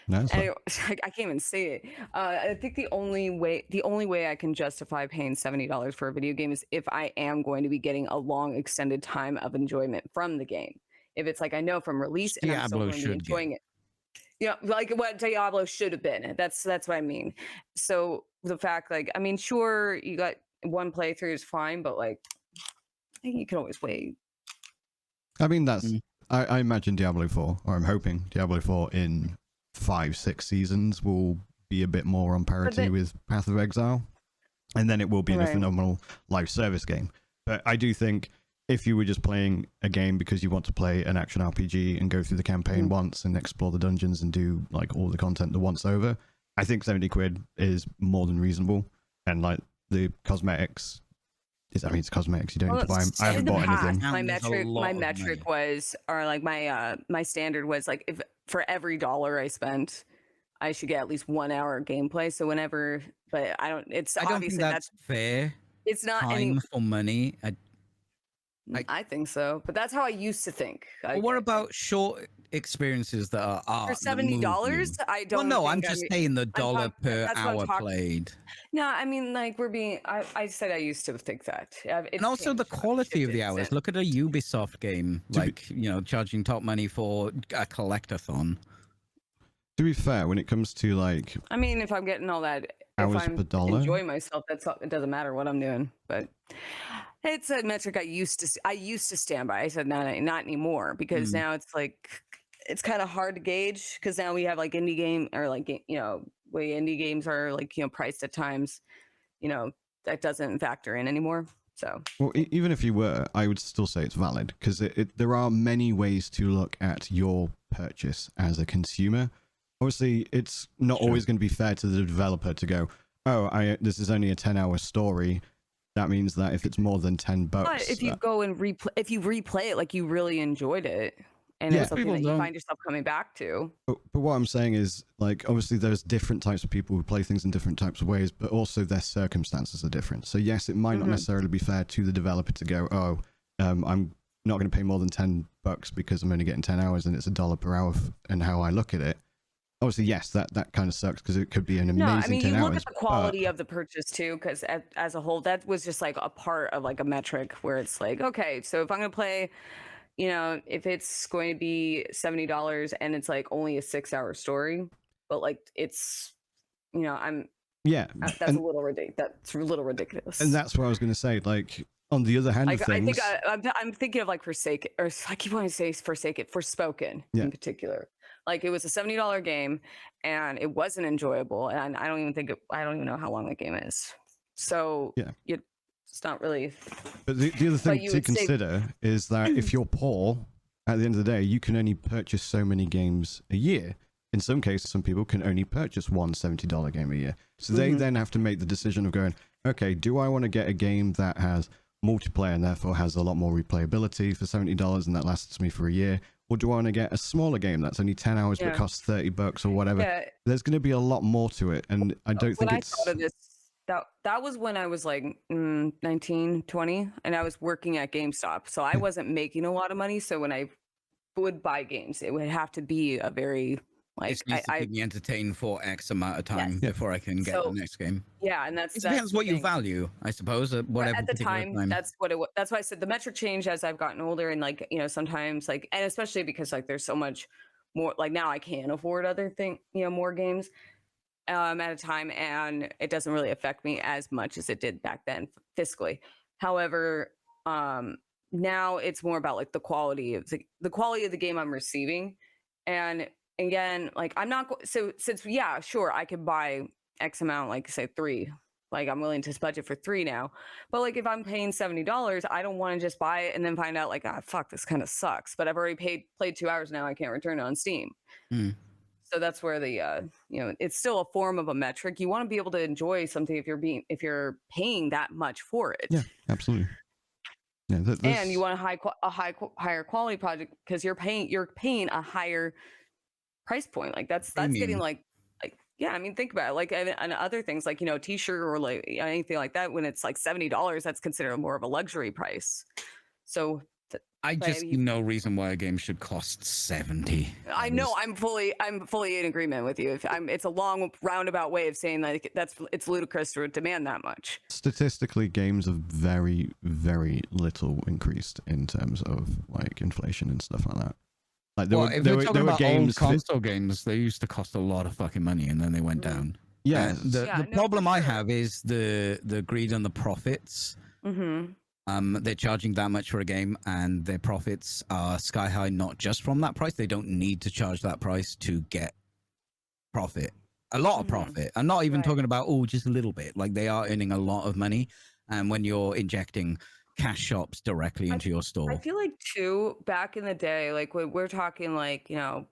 No, I can't even say it. I think the only way I can justify paying $70 for a video game is if I am going to be getting a long extended time of enjoyment from the game. If it's like I know from release and I'm still going to be enjoying it. Yeah, like what Diablo should have been. That's what I mean. So the fact, like, I mean, sure, you got one playthrough is fine, but like, I think you can always wait. I mean, I imagine Diablo 4, or I'm hoping Diablo 4 in 5-6 seasons will be a bit more on parity with Path of Exile, and then it will be a phenomenal live service game. But I do think if you were just playing a game because you want to play an action RPG and go through the campaign once and explore the dungeons and do like all the content the once over, I think 70 quid is more than reasonable. And like the cosmetics, it's cosmetics. You don't need to buy them. I haven't bought anything. My metric was, or like my standard was like, if for every $1 I spent, I should get at least 1 hour gameplay. So whenever, but I don't think that's fair. It's not time for money. I think so, but that's how I used to think. Well, what about short experiences that are for $70? I don't. Well, no, I'm just saying the dollar per hour played. No, I mean, like I said I used to think that. And also the quality of the hours. Look at a Ubisoft game, charging top money for a collectathon. To be fair, when it comes to like, I mean, if I'm getting all that hours per dollar, enjoying myself, it doesn't matter what I'm doing, but. It's a metric I used to stand by. I said not anymore, because now it's like it's kind of hard to gauge, because now we have like indie game, or like way indie games are like priced at times, that doesn't factor in anymore. So well, even if you were, I would still say it's valid, because there are many ways to look at your purchase as a consumer. Obviously, it's not always going to be fair to the developer to go, oh, this is only a 10-hour story. That means that if it's more than $10, but if you go and replay it, like you really enjoyed it, and it's something that you find yourself coming back to. But what I'm saying is, like, obviously there's different types of people who play things in different types of ways, but also their circumstances are different. So yes, it might not necessarily be fair to the developer to go, I'm not going to pay more than $10 because I'm only getting 10 hours and it's $1 per hour and how I look at it. obviously, yes, that kind of sucks because it could be an amazing No, I mean, 10 you look hours. at the quality of the purchase too, because as a whole, that was just like a part of like a metric where it's like, okay, so if I'm gonna play, if it's going to be $70 and it's like only a 6-hour story, but like it's, I'm yeah, that's a little ridiculous. That's a little ridiculous. and that's what I was going to say. Like on the other hand of things, I'm thinking of like Forsaken, or I keep wanting to say Forsaken, Forspoken in particular. Like it was a $70 game, and it wasn't enjoyable, and I don't even know how long that game is. So it's not really. But the other thing to consider is that if you're poor, at the end of the day, you can only purchase so many games a year. In some cases, some people can only purchase one $70 game a year. So they then have to make the decision of going, okay, do I want to get a game that has multiplayer and therefore has a lot more replayability for $70 and that lasts me for a year? Or do I want to get a smaller game that's only 10 hours but costs $30 or whatever? Yeah. There's going to be a lot more to it. And I don't think it's... Thought of this, that was when I was like 19, 20, and I was working at GameStop. So I wasn't making a lot of money. So when I would buy games, it would have to be a very... Like I keep me entertained for X amount of time before I can get the next game. Yeah, and it depends what you value, I suppose. Whatever. At the time, that's what it was. That's why I said the metric changed as I've gotten older, and like sometimes like, and especially because like there's so much more. Like now I can afford other more games at a time, and it doesn't really affect me as much as it did back then fiscally. However, now it's more about like the quality of the game I'm receiving, and again, like I'm not since sure I could buy X amount, like say 3, like I'm willing to budget for 3 now, but like if I'm paying $70, I don't want to just buy it and then find out like, fuck, this kind of sucks, but I've already played 2 hours now, I can't return it on Steam. So that's where the it's still a form of a metric. You want to be able to enjoy something if you're paying that much for it. Yeah, absolutely. Yeah, and you want a higher quality project because you're paying a higher price point. Like that's getting like yeah, I mean, think about it. Like and other things like t-shirt or like anything like that, when it's like $70, that's considered more of a luxury price. So I just see no reason why a game should cost $70. I know, I'm fully in agreement with you. It's a long roundabout way of saying like it's ludicrous to demand that much. Statistically, games have very, very little increased in terms of like inflation and stuff like that. Like if we're talking about old console games, they used to cost a lot of fucking money, and then they went down. Yeah. The problem I have is the greed on the profits. They're charging that much for a game, and their profits are sky high. Not just from that price; they don't need to charge that price to get profit. A lot of profit. I'm not even talking about just a little bit. Like they are earning a lot of money, and when you're injecting cash shops directly into your store. I feel like too, back in the day, like when we're talking like, what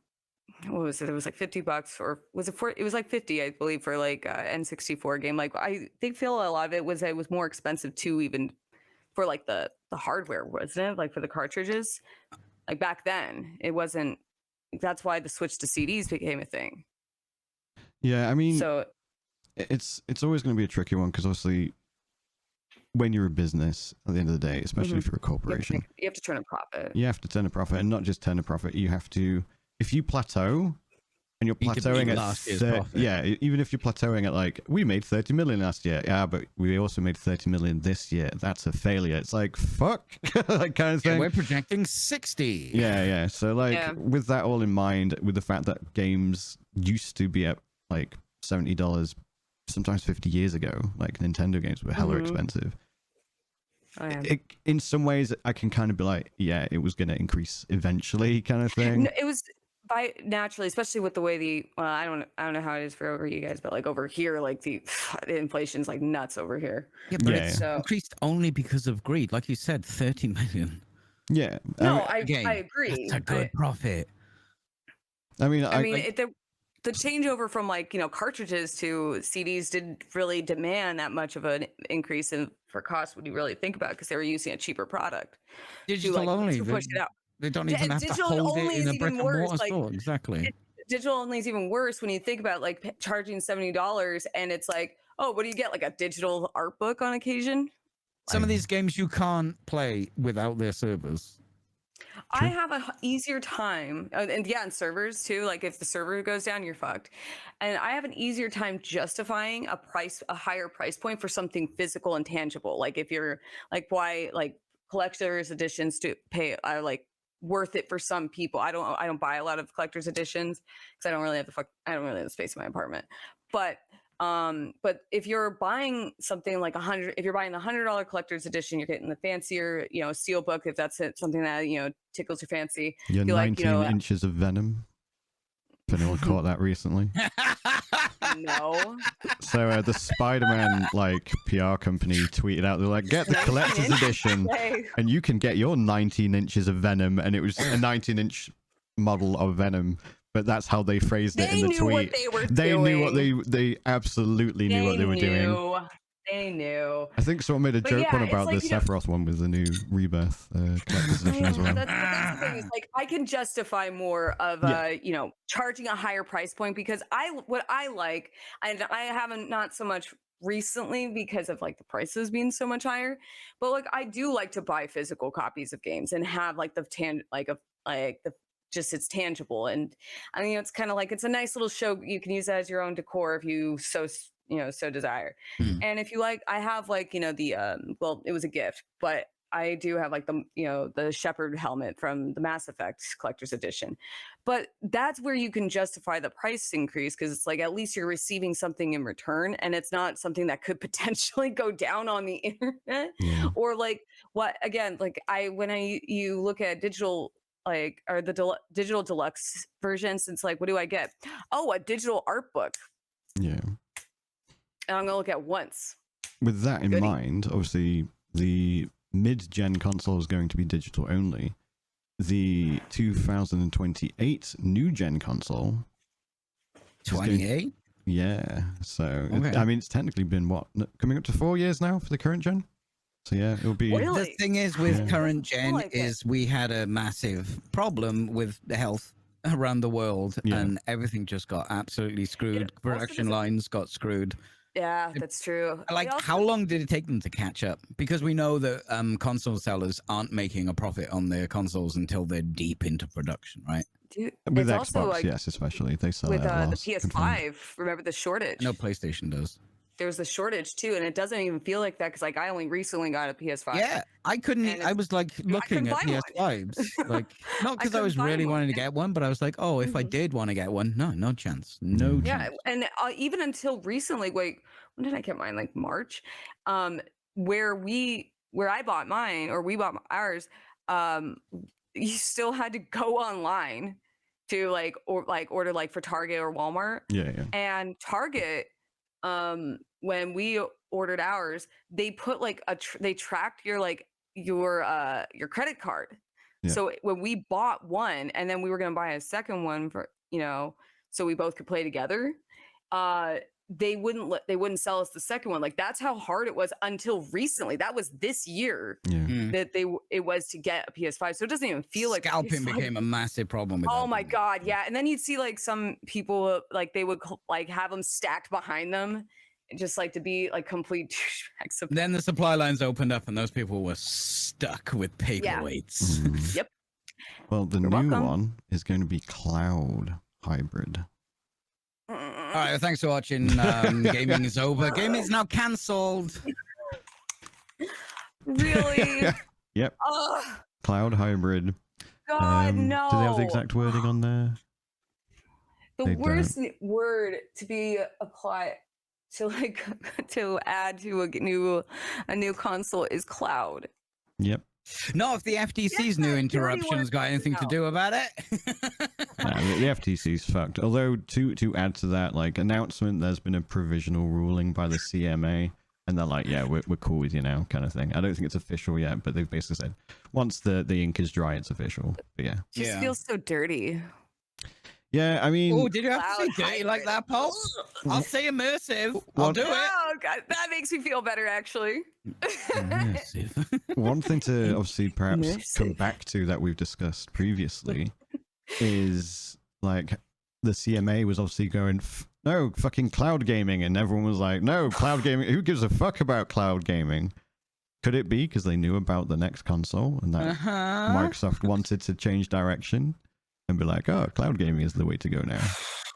was it? It was like $50 or was it it was like 50, I believe, for like N64 game. Like I feel a lot of it was more expensive too, even for like the hardware, wasn't it? Like for the cartridges. Like back then, it wasn't. That's why the switch to CDs became a thing. Yeah, I mean, so it's always going to be a tricky one because obviously, when you're a business, at the end of the day, especially if you're a corporation, you have to turn a profit. You have to turn a profit, and not just turn a profit. You have to, if you plateau, and you're plateauing at last year's profit. Even if you're plateauing at like, we made 30 million last year, but we also made 30 million this year. That's a failure. It's like fuck, that kind of thing. We're projecting 60. Yeah. So like, with that all in mind, with the fact that games used to be at like $70, sometimes 50 years ago, like Nintendo games were hella expensive. In some ways, I can kind of be like, yeah, it was going to increase eventually, kind of thing. No, it was naturally, especially with the way I don't know how it is for over you guys, but like over here, like the inflation's like nuts over here. Yeah, but it's increased only because of greed, like you said, 30 million. Yeah. No, I agree. That's a good profit. I mean, the changeover from like cartridges to CDs didn't really demand that much of an increase for cost when you really think about it, because they were using a cheaper product. Digital only. Push it out. They don't even have to hold it in a brick and mortar store. Exactly. Digital only is even worse when you think about like charging $70, and it's like, oh, what do you get? Like a digital art book on occasion? Some of these games you can't play without their servers. I have a easier time, and yeah, and servers too. Like if the server goes down, you're fucked. And I have an easier time justifying a higher price point for something physical and tangible. Like if you're like, why like collector's editions to pay are like worth it for some people. I don't buy a lot of collector's editions because I don't really have the space in my apartment. But if you're buying something like if you're buying the $100 collector's edition, you're getting the fancier, steel book. If that's something that tickles your fancy, Your 19 inches of venom. If anyone caught that recently. No. So the Spider-Man PR company tweeted out, they're like, get the collector's edition, and you can get your 19 inches of venom, and it was a 19-inch model of venom. But that's how they phrased it in the tweet. They knew what they absolutely knew what they were doing. They knew. I think someone made a joke one about the Sephiroth one with the new Rebirth collector's edition as well. That's the thing. It's like I can justify more of charging a higher price point because what I like, and I haven't not so much recently because of like the prices being so much higher, but like I do like to buy physical copies of games and have like just it's tangible. And I mean, it's kind of like, it's a nice little show. You can use that as your own decor if you so desire. And if you like, I have like, well, it was a gift, but I do have like the shepherd helmet from the Mass Effect collector's edition. But that's where you can justify the price increase because it's like, at least you're receiving something in return and it's not something that could potentially go down on the internet. Or like you look at digital, or the digital deluxe versions, it's like, what do I get? Oh, a digital art book. Yeah. And I'm gonna look at once. With that in mind, obviously the mid-gen console is going to be digital only. The 2028 new-gen console. 28? Yeah. So okay. I mean, it's technically been coming up to 4 years now for the current gen. So yeah, it'll be. Really? The thing is with current gen we had a massive problem with the health around the world, and everything just got absolutely screwed. Production lines got screwed. Yeah, that's true. How long did it take them to catch up? Because we know that console sellers aren't making a profit on their consoles until they're deep into production, right? Dude, with Xbox, yes, especially they sell with the PS5. Confirmed. Remember the shortage? No, PlayStation does. There's the shortage too, and it doesn't even feel like that because like I only recently got a PS5. Yeah, I couldn't. I was like looking at PS5s, like not because I was really wanting to get one, but I was like, oh, if I did want to get one, no chance, no chance. Yeah, and even until recently, like when did I get mine? Like March, where I bought mine or we bought ours, you still had to go online to order like for Target or Walmart. Yeah. And Target. When we ordered ours, they put like they tracked your credit card. Yeah. So when we bought one and then we were going to buy a second one for, so we both could play together, they wouldn't sell us the second one. Like that's how hard it was until recently. That was this year that it was to get a PS5. So it doesn't even feel like scalping became a massive problem with my God. Yeah. And then you'd see like some people like they would like have them stacked behind them just like to be like complete. Then the supply lines opened up and those people were stuck with paperweights. Yep. Well, the new one is going to be cloud hybrid. All right, well, thanks for watching. Gaming is over. Gaming is now cancelled. Really? Yep. Cloud hybrid. God, no. Do they have the exact wording on there? The worst word to be applied to to add to a new console is cloud. Yep. No, if the FTC's new interruptions got anything to do about it. The FTC's fucked. Although to add to that announcement, there's been a provisional ruling by the CMA, and they're like, yeah, we're cool with you now, kind of thing. I don't think it's official yet, but they've basically said once the ink is dry, it's official. But yeah, it just feels so dirty. Yeah, I mean... Oh, did you have to say dirty like that, Pulp? I'll say immersive. I'll do it. Oh, God, that makes me feel better, actually. Immersive. One thing to obviously perhaps come back to that we've discussed previously is, the CMA was obviously going, no, fucking cloud gaming, and everyone was like, no, cloud gaming, who gives a fuck about cloud gaming? Could it be because they knew about the next console and that Microsoft wanted to change direction and be like, oh, cloud gaming is the way to go now?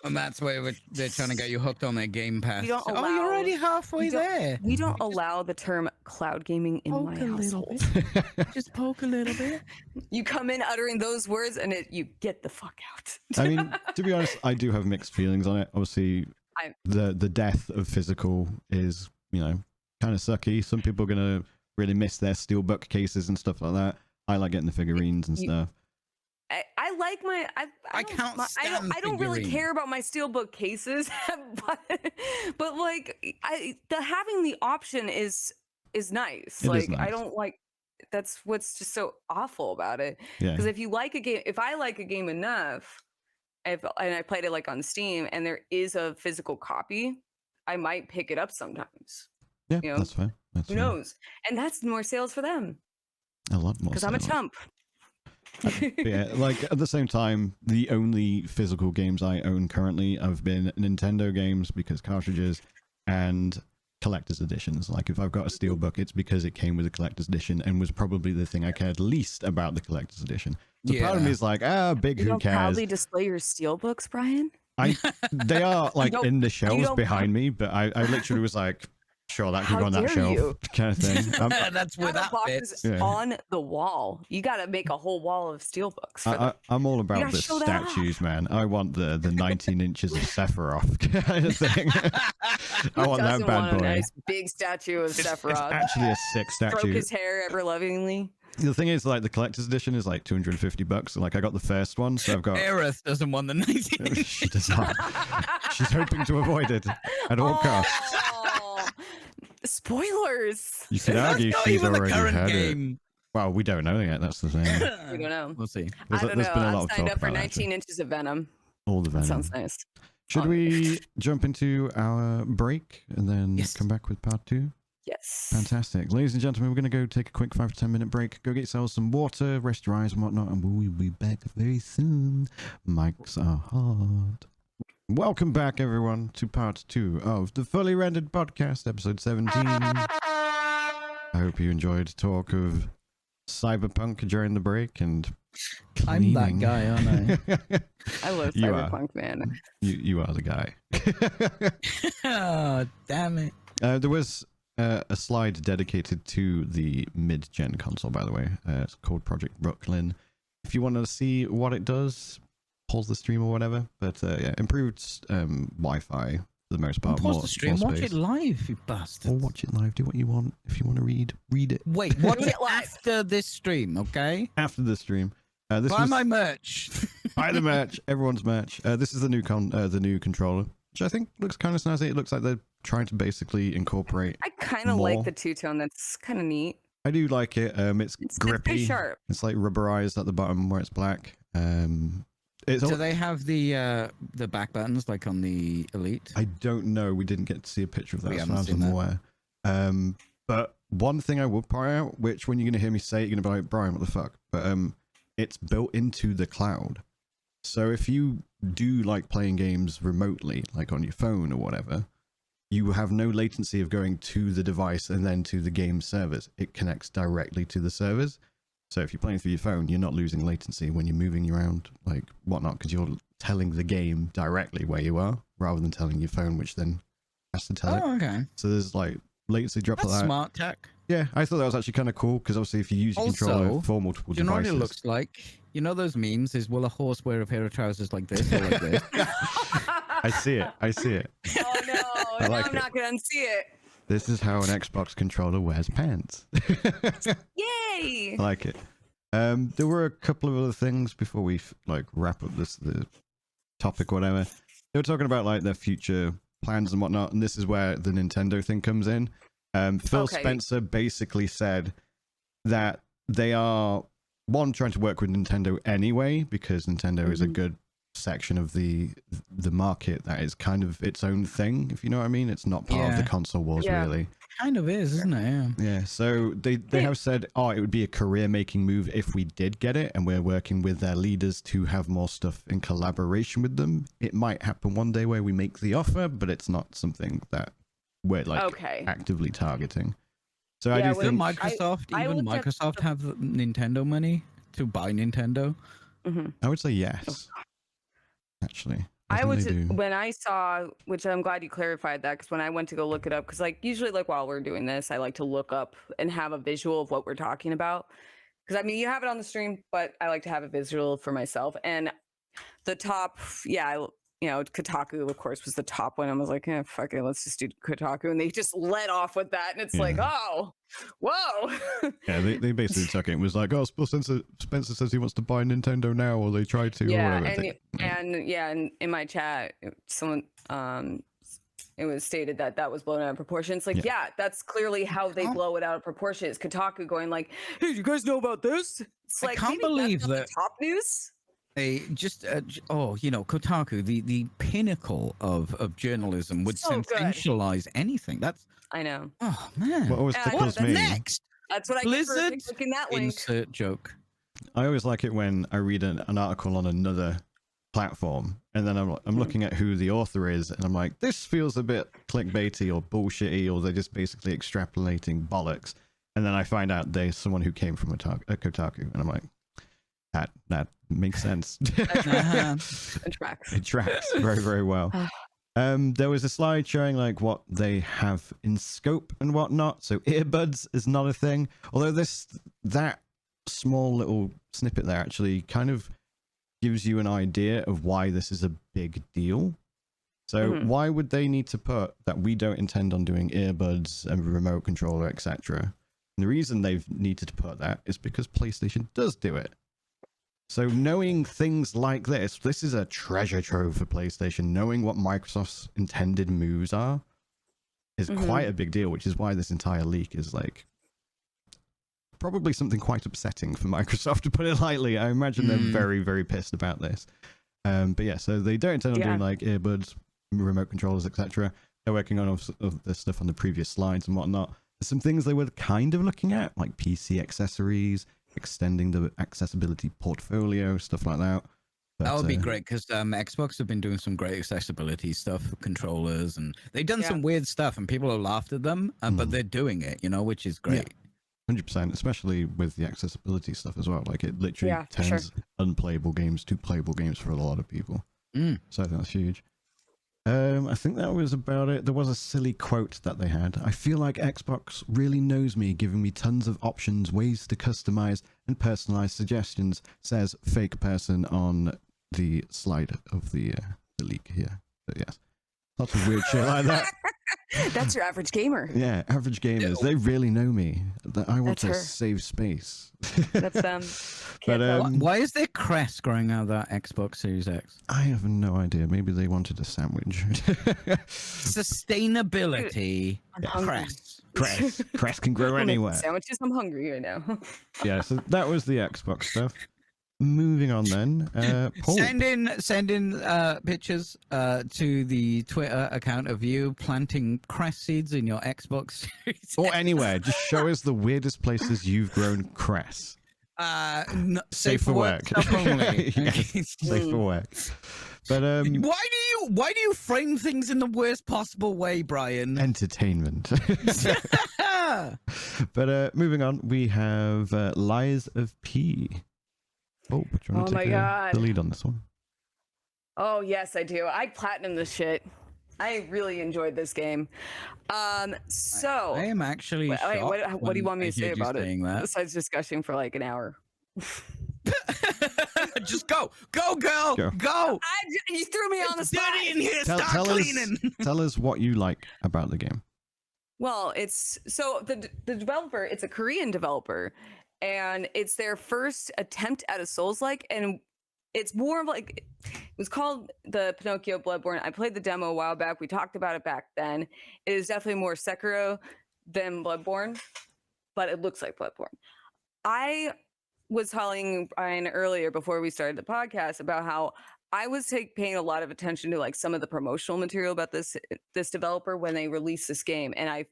And that's where they're trying to get you hooked on their Game Pass. You're already halfway there. We don't allow the term cloud gaming in my household. Just poke a little bit. You come in uttering those words and you get the fuck out. I mean, to be honest, I do have mixed feelings on it. Obviously, the death of physical is, kind of sucky. Some people are going to really miss their steelbook cases and stuff like that. I like getting the figurines and stuff. I like my. I don't really care about my steelbook cases, but like having the option is nice. Like nice. I don't like. That's what's just so awful about it. Because if you like a game, if I like a game enough, and I played it like on Steam, and there is a physical copy, I might pick it up sometimes. Yeah, that's fine. Who knows? And that's more sales for them. A lot more. Because I'm a chump. Yeah, like at the same time, the only physical games I own currently have been Nintendo games because cartridges and collector's editions. Like if I've got a steelbook, it's because it came with a collector's edition and was probably the thing I cared least about the collector's edition. So part of me is like, big, who cares? Proudly display your steelbooks, Brian? They are like in the shelves behind me, but I literally was like, sure, that could go on that shelf, kind of thing. That's where that fits. On the wall. You got to make a whole wall of steelbooks. I'm all about the statues, man. I want the 19 inches of Sephiroth kind of thing. I want that bad boy. A nice big statue of Sephiroth. It's actually a sick statue. Stroke his hair ever lovingly. The thing is, like, the collector's edition is like $250. Like, I got the first one, so I've got. Aerith doesn't want the 19 inches. She does not. She's hoping to avoid it at all costs. Spoilers. You could argue she's already had it. Well, we don't know yet. That's the thing. We don't know. We'll see. I don't know. I'm signed up for 19 inches of Venom. All the Venom. That sounds nice. Should we jump into our break and then come back with part 2? Yes. Fantastic. Ladies and gentlemen, we're going to go take a quick 5 to 10 minute break. Go get yourselves some water, rest your eyes and whatnot, and we'll be back very soon. Mics are hard. Welcome back, everyone, to part 2 of the Fully Rendered Podcast, episode 17. I hope you enjoyed talk of Cyberpunk during the break and cleaning. I'm that guy, aren't I? I love Cyberpunk, man. You are the guy. Oh, damn it. There was a slide dedicated to the mid-gen console, by the way. It's called Project Brooklyn. If you want to see what it does, pause the stream or whatever, but improved Wi-Fi for the most part. Pause the stream, watch it live, you bastard. Or watch it live, do what you want. If you want to read it. Wait, watch it after this stream, okay? After the stream. Buy my merch. Buy the merch, everyone's merch. This is the new controller, which I think looks kind of snazzy. It looks like they're trying to basically incorporate. I kind of like the two-tone. That's kind of neat. I do like it. It's grippy. It's sharp. It's like rubberized at the bottom where it's black. Do they have the back buttons like on the Elite? I don't know. We didn't get to see a picture of that, so I'm aware. But one thing I will point out, which when you're going to hear me say it, you're going to be like, Brian, what the fuck? But it's built into the cloud. So if you do like playing games remotely, like on your phone or whatever, you have no latency of going to the device and then to the game servers. It connects directly to the servers. So if you're playing through your phone, you're not losing latency when you're moving around, like whatnot, because you're telling the game directly where you are, rather than telling your phone, which then has to tell it. Oh, okay. So there's like latency drops like that. Smart tech. Yeah, I thought that was actually kind of cool, because obviously if you use your controller for multiple devices. Do you know what it looks like? You know those memes? Will a horse wear a pair of trousers like this or like this? I see it. Oh no, I'm not going to unsee it. This is how an Xbox controller wears pants. Yay! I like it. There were a couple of other things before we wrap up the topic, whatever. They were talking about like their future plans and whatnot, and this is where the Nintendo thing comes in. Phil Spencer basically said that they are trying to work with Nintendo anyway, because Nintendo is a good section of the market that is kind of its own thing, if you know what I mean. It's not part of the console wars, really. Kind of is, isn't it? Yeah, so they have said, it would be a career-making move if we did get it, and we're working with their leaders to have more stuff in collaboration with them. It might happen one day where we make the offer, but it's not something that we're actively targeting. So I do Doesn't think Microsoft, I even looked at Microsoft, have Nintendo money to buy Nintendo? I would say yes. Actually, I think they do. When I saw, which I'm glad you clarified that, because when I went to go look it up, because like usually like while we're doing this, I like to look up and have a visual of what we're talking about. Because I mean, you have it on the stream, but I like to have a visual for myself. And the top, Kotaku, of course, was the top one. I was like, fuck it, let's just do Kotaku. And they just let off with that. And it's like, oh, whoa. Yeah, they basically took it and was like, oh, Spencer says he wants to buy Nintendo now, or they tried to, or whatever. And in my chat, someone, it was stated that was blown out of proportion. It's like, that's clearly how they blow it out of proportion. It's Kotaku going like, hey, you guys know about this? It's like, I can't believe that top news. Kotaku, the pinnacle of journalism, would sensationalize anything. I know. Oh man, what always tickles me. Next? That's what I Blizzard. Get for clicking that link. Insert joke. I always like it when I read an article on another platform, and then I'm looking at who the author is, and I'm like, this feels a bit clickbaity or bullshitty, or they're just basically extrapolating bollocks. And then I find out they're someone who came from Kotaku, and I'm like, that makes sense. It tracks. It tracks very, very well. There was a slide showing like what they have in scope and whatnot. So earbuds is not a thing, although that small little snippet there actually kind of gives you an idea of why this is a big deal. So why would they need to put that we don't intend on doing earbuds and remote controller, etc.? And the reason they've needed to put that is because PlayStation does do it. So knowing things like this is a treasure trove for PlayStation. Knowing what Microsoft's intended moves are is quite a big deal, which is why this entire leak is like probably something quite upsetting for Microsoft, to put it lightly. I imagine they're very, very pissed about this. But yeah, so they don't intend on doing like earbuds, remote controllers, etc. They're working on of this stuff on the previous slides and whatnot. There's some things they were kind of looking at, like PC accessories, extending the accessibility portfolio, stuff like that. But, that would be great, because Xbox have been doing some great accessibility stuff for controllers, and they've done some weird stuff, and people have laughed at them, but they're doing it, which is great. 100%, especially with the accessibility stuff as well. Like, it literally turns unplayable games to playable games for a lot of people. So I think that's huge. I think that was about it. There was a silly quote that they had. I feel like Xbox really knows me, giving me tons of options, ways to customize and personalize suggestions, says fake person on the slide of the leak here. But yes, lots of weird shit like that. That's your average gamer. Yeah, average gamers. They really know me. I want to save space. That's them. But why is there crest growing out of that Xbox Series X? I have no idea. Maybe they wanted a sandwich. Sustainability. Crest can grow anywhere. Sandwiches. I'm hungry right now. Yeah, so that was the Xbox stuff. Moving on then, Paul. Send in pictures to the Twitter account of you planting cress seeds in your Xbox Series. Or anywhere. Just show us the weirdest places you've grown cress. Safe for work. Yes, safe for work. But why do you frame things in the worst possible way, Bryan? Entertainment. But moving on, we have Lies of P. Oh, do you want to take the lead on this one? Oh, yes, I do. I platinum this shit. I really enjoyed this game. So I am actually what do you want me to say about it? That. Besides discussing for like an hour. Just go, girl, go. You threw me on the spot. Dirty in here. Start cleaning. Tell us what you like about the game. Well, it's so the developer. It's a Korean developer, and it's their first attempt at a Souls-like, and it's more of like, it was called the Pinocchio Bloodborne. I played the demo a while back. We talked about it back then. It is definitely more Sekiro than Bloodborne, but it looks like Bloodborne. I was telling Bryan earlier before we started the podcast about how I was paying a lot of attention to like some of the promotional material about this developer when they released this game, and I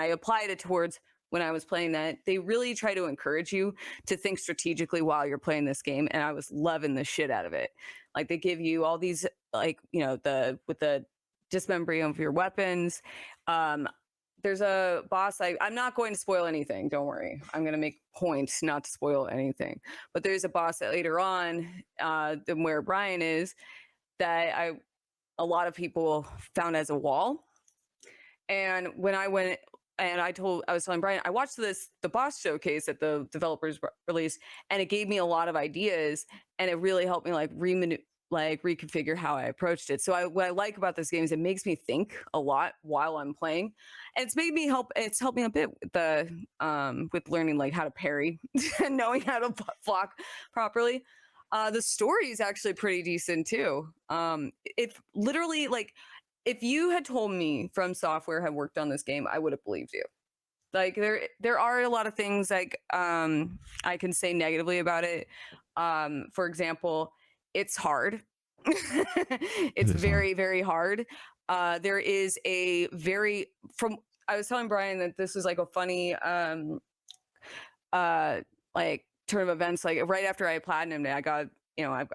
applied it towards when I was playing that. They really try to encourage you to think strategically while you're playing this game, and I was loving the shit out of it. Like, they give you all these, like, with the dismembering of your weapons, there's a boss. I'm not going to spoil anything. Don't worry. I'm going to make points not to spoil anything. But there's a boss that later on, than where Bryan is, that a lot of people found as a wall. And when I went and I was telling Bryan, I watched the boss showcase that the developers released, and it gave me a lot of ideas, and it really helped me like reconfigure how I approached it. So what I like about this game is it makes me think a lot while I'm playing, and it's helped me a bit with learning like how to parry and knowing how to block properly. The story is actually pretty decent too. If literally like if you had told me From Software had worked on this game, I would have believed you. Like there are a lot of things like I can say negatively about it. For example, it's hard. It's very, very hard. There is a I was telling Bryan that this is like a funny like turn of events. Like right after I platinumed it, I got,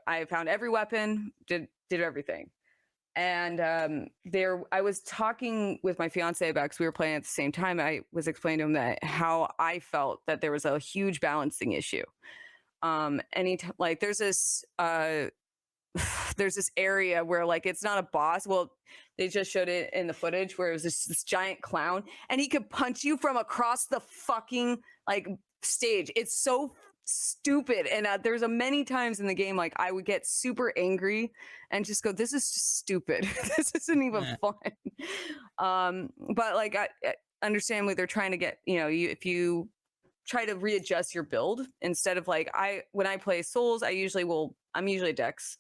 I found every weapon, did everything. And I was talking with my fiance about, because we were playing at the same time. I was explaining to him that how I felt that there was a huge balancing issue. Like there's this area where like it's not a boss. Well, they just showed it in the footage where it was this giant clown, and he could punch you from across the fucking like stage. It's so stupid. And there's many times in the game like I would get super angry and just go, this is just stupid. This isn't even fun. But like understandably they're trying to get, if you try to readjust your build instead of like when I play Souls, I'm usually Dex,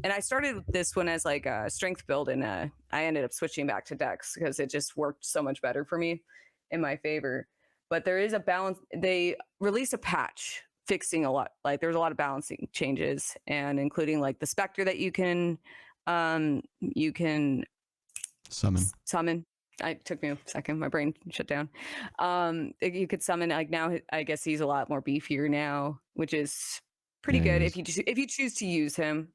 and I started this one as like a strength build, and I ended up switching back to Dex because it just worked so much better for me in my favor. But there is a balance. They released a patch fixing a lot. Like there's a lot of balancing changes, and including like the Spectre that you can summon. It took me a second. My brain shut down. You could summon, like now I guess he's a lot more beefier now, which is pretty good if you choose to use him.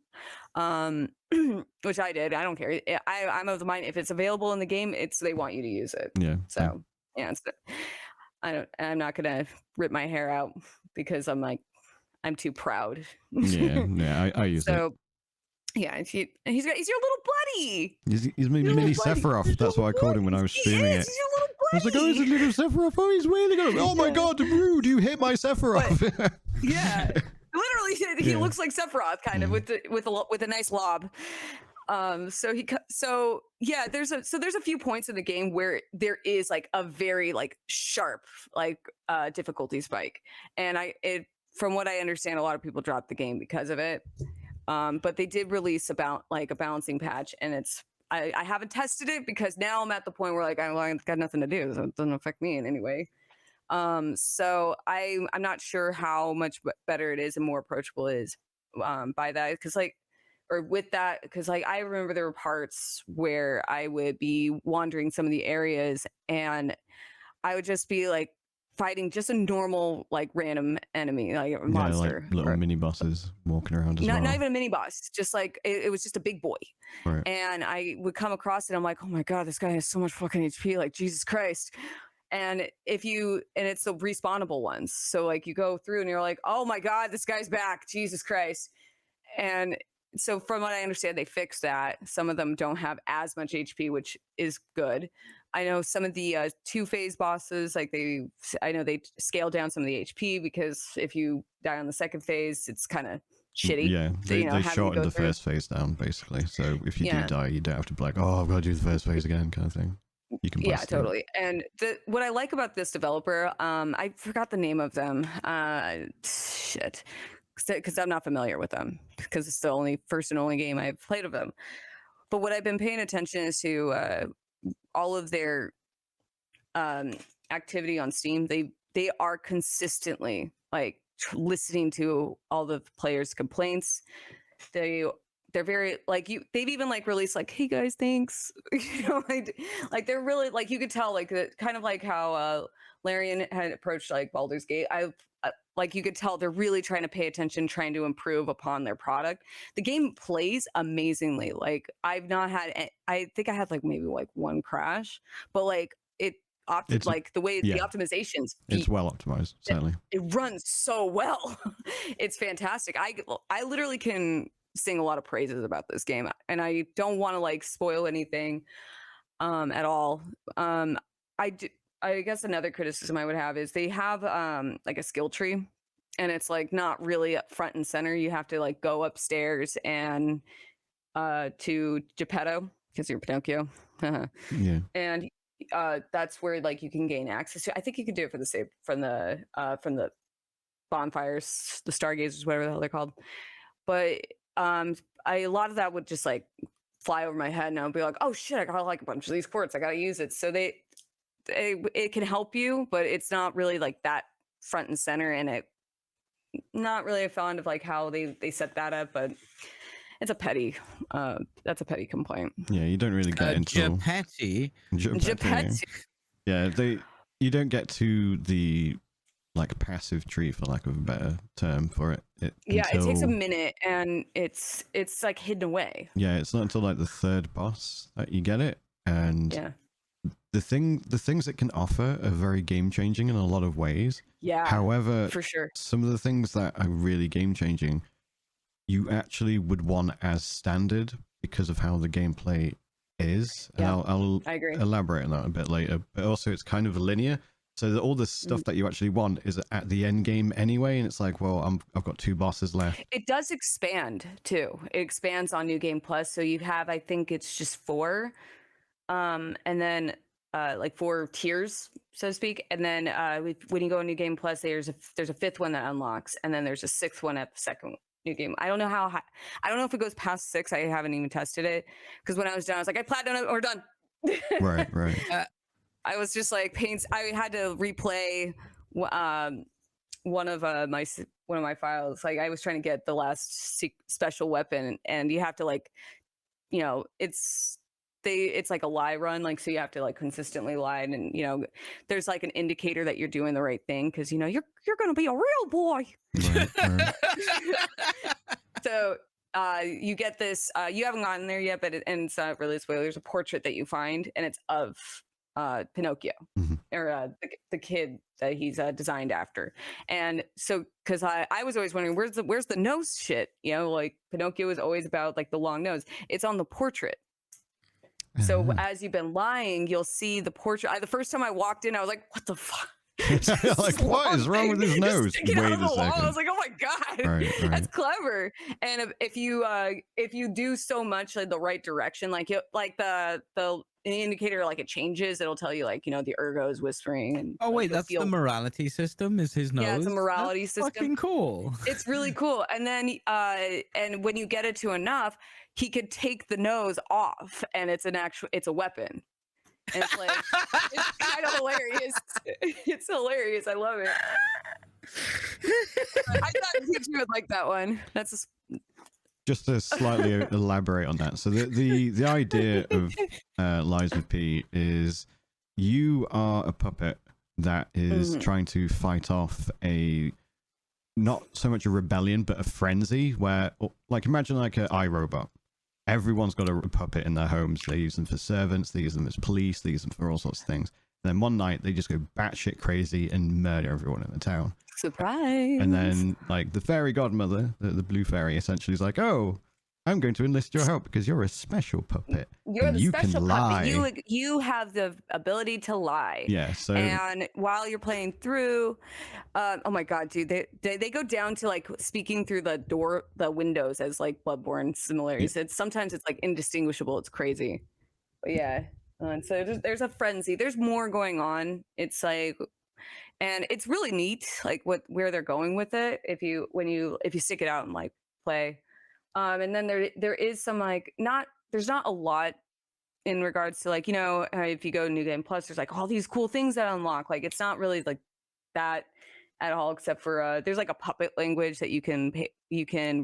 Which I did. I don't care. I'm of the mind if it's available in the game, they want you to use it. Yeah. So I'm not gonna rip my hair out because I'm too proud. Yeah. I use it. Yeah, he's your little buddy. He's my mini Sephiroth. That's what I called him when I was streaming it. He's your little buddy. I was like, oh, he's a little Sephiroth. Oh, he's really good. Oh my god, rude! You hit my Sephiroth. But, yeah, literally, he looks like Sephiroth, kind of with a nice lob. There's a few points in the game where there is like a very like sharp like difficulty spike, and from what I understand, a lot of people dropped the game because of it. But they did release about like a balancing patch, and I haven't tested it because now I'm at the point where like I've got nothing to do, so it doesn't affect me in any way. So I'm not sure how much better it is and more approachable it is by that, because like, or with that, because like I remember there were parts where I would be wandering some of the areas and I would just be like fighting just a normal like random enemy, like a monster, like little mini bosses walking around as well. Not even a mini boss, just like it was just a big boy. Right. And I would come across it, I'm like, oh my god, this guy has so much fucking HP, like Jesus Christ. And it's the respawnable ones, so like you go through and you're like, oh my god, this guy's back, Jesus Christ. And so from what I understand, they fixed that. Some of them don't have as much HP, which is good. I know some of the two-phase bosses, like I know they scaled down some of the HP because if you die on the second phase, it's kind of shitty. Yeah, they shortened the first phase down basically. So if you do die, you don't have to be like, oh, I've got to do the first phase again, kind of thing. You can totally. And what I like about this developer, I forgot the name of them. Shit. Because I'm not familiar with them, because it's the first and only game I've played of them. But what I've been paying attention is to all of their activity on Steam. They are consistently like listening to all the players' complaints. They're very like they've even like released like, hey guys, thanks. Like they're really like, you could tell like kind of like how Larian had approached like Baldur's Gate. Like you could tell they're really trying to pay attention, trying to improve upon their product. The game plays amazingly. Like I've not had, I think I had like maybe like one crash, but like like the way yeah, the optimizations. It's well optimized, certainly. It runs so well. It's fantastic. I literally can sing a lot of praises about this game, and I don't want to like spoil anything at all. I guess another criticism I would have is they have like a skill tree, and it's like not really up front and center. You have to like go upstairs and to Geppetto because you're Pinocchio. Yeah. And that's where like you can gain access to. I think you can do it for the save from the bonfires, the stargazers, whatever the hell they're called. But a lot of that would just like fly over my head, and I'll be like, oh shit, I got like a bunch of these quartz, I gotta use it. So it can help you, but it's not really like that front and center, and it not really fond of like how they set that up, but it's a petty that's a petty complaint. Yeah, you don't really get into Geppetto. Yeah, you don't get to the like passive tree, for lack of a better term for it. It takes a minute, and it's like hidden away. Yeah, it's not until like the third boss that you get it, and yeah. The things it can offer are very game changing in a lot of ways. Yeah. However, for sure, some of the things that are really game changing, you actually would want as standard because of how the gameplay is. And yeah, I agree. Elaborate on that a bit later. But also, it's kind of linear, so that all the stuff that you actually want is at the end game anyway. And it's like, well, I've got 2 bosses left. It does expand too. It expands on New Game Plus, so you have, I think it's just 4, and then like 4 tiers, so to speak. And then when you go in New Game Plus, there's a 5th one that unlocks, and then there's a 6th one at the second new game. I don't know how high, I don't know if it goes past 6. I haven't even tested it, because when I was done, I was like, I platinum it or done. Right. I was just like I had to replay one of my files. Like I was trying to get the last special weapon, and you have to like, you know, it's like a lie run, like, so you have to like consistently lie, and you know, there's like an indicator that you're doing the right thing, because you know you're gonna be a real boy. Right. So you get this, you haven't gotten there yet, but and it's not really a spoiler. There's a portrait that you find, and it's of Pinocchio, or the kid that he's designed after. And so, because I was always wondering, where's the nose shit, you know, like Pinocchio is always about like the long nose. It's on the portrait. So as you've been lying, you'll see the portrait. The first time I walked in, I was like, what the fuck? Like, what is wrong with his nose? Wait a second. I was like, oh my god, right. That's clever. And if you do so much like the right direction, like the indicator, like it changes, it'll tell you like, you know, the ergo is whispering. And oh wait, that's the morality system, is his nose? Yeah, it's a morality system. Fucking cool. It's really cool. And then and when you get it to enough, he could take the nose off, and it's a weapon. And it's like, it's kind of hilarious. It's hilarious. I love it. I thought you would like that one. That's just to slightly elaborate on that. So the idea of Lies with P is you are a puppet that is trying to fight off a, not so much a rebellion, but a frenzy where, like, imagine like an iRobot. Everyone's got a puppet in their homes. They use them for servants, they use them as police, they use them for all sorts of things. And then one night they just go batshit crazy and murder everyone in the town. Surprise! And then like the fairy godmother, the blue fairy, essentially is like, oh, I'm going to enlist your help because you're a special puppet. You're the special puppet. Lie. You have the ability to lie. Yeah. So and while you're playing through, oh my god, dude, they go down to like speaking through the windows as like Bloodborne similarities. Sometimes it's like indistinguishable. It's crazy. But yeah, and so there's a frenzy. There's more going on. It's like, and it's really neat, like where they're going with it. If you stick it out and like play. And then there is some like there's not a lot in regards to like, you know, if you go New Game Plus, there's like all these cool things that unlock. Like it's not really like that at all, except for there's like a puppet language that you can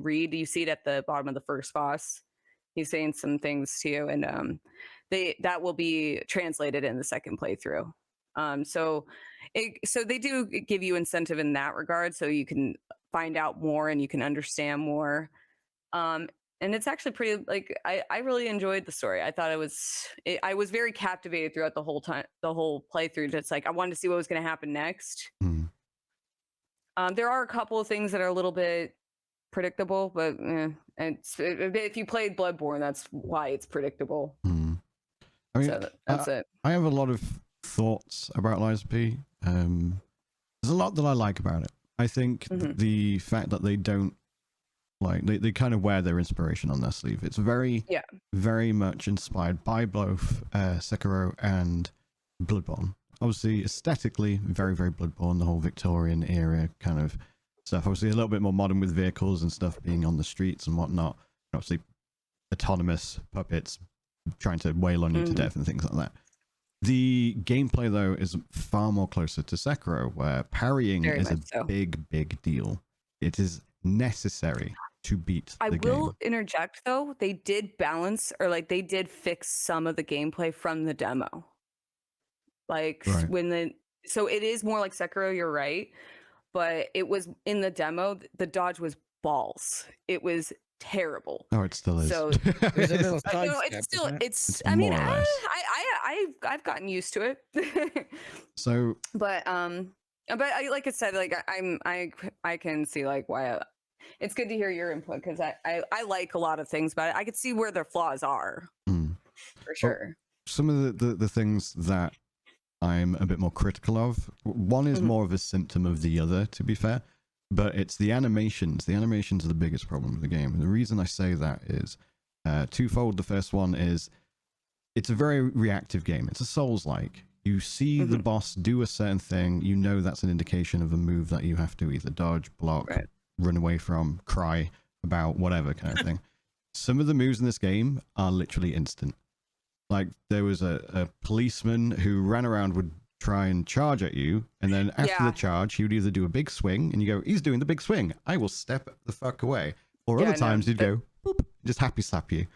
read. You see it at the bottom of the first boss. He's saying some things to you, and that will be translated in the second playthrough. So they do give you incentive in that regard, so you can find out more and you can understand more. and it's actually pretty like I really enjoyed the story. I thought I was very captivated throughout the whole playthrough. Just like I wanted to see what was going to happen next. There are a couple of things that are a little bit predictable, but if you played Bloodborne, that's why it's predictable. I mean, so that's it. I have a lot of thoughts about Lies of P. There's a lot that I like about it. I think the fact that they don't like they kind of wear their inspiration on their sleeve. It's very much inspired by both Sekiro and Bloodborne. Obviously, aesthetically, very, very Bloodborne, the whole Victorian era kind of stuff. Obviously, a little bit more modern with vehicles and stuff being on the streets and whatnot. Obviously, autonomous puppets trying to wail on you to death and things like that. The gameplay, though, is far more closer to Sekiro, where parrying is a big, big deal. It is necessary to beat the game. I will interject, though. They did balance, or like they did fix some of the gameplay from the demo. Like so it is more like Sekiro, you're right. But it was in the demo, the dodge was balls. It was terrible. Oh, it still is. So it's I mean, I've gotten used to it. So but like I said, like I can see like why it's good to hear your input, because I like a lot of things, but I could see where their flaws are for sure. Well, some of the things that I'm a bit more critical of. One is more of a symptom of the other, to be fair, but it's the animations. The animations are the biggest problem with the game. And the reason I say that is twofold. The first one is it's a very reactive game. It's a Souls-like. You see the boss do a certain thing, you know that's an indication of a move that you have to either dodge, block, run away from, cry about, whatever kind of thing. Some of the moves in this game are literally instant. Like, there was a policeman who ran around, would try and charge at you, and then after the charge, he would either do a big swing, and you go, he's doing the big swing, I will step the fuck away. Or other times, he'd go, boop, just happy slap you.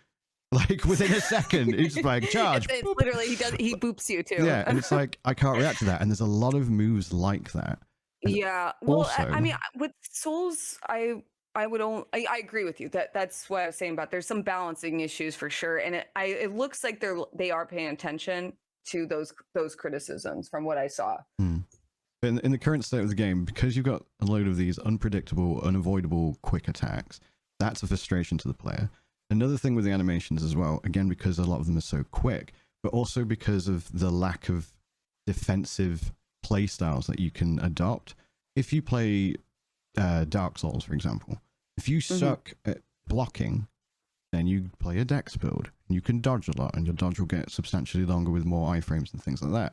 Like, within a second, he's just like, charge. It's literally, he boops you, too. Yeah, and it's like, I can't react to that, and there's a lot of moves like that. And yeah, well, also, I mean, with Souls, I agree with you. That's what I was saying about there's some balancing issues for sure, and it looks like they are paying attention to those criticisms from what I saw. But in the current state of the game, because you've got a load of these unpredictable, unavoidable, quick attacks, that's a frustration to the player. Another thing with the animations as well, again because a lot of them are so quick, but also because of the lack of defensive play styles that you can adopt. If you play Dark Souls, for example, if you suck at blocking, then you play a dex build. You can dodge a lot, and your dodge will get substantially longer with more iframes and things like that.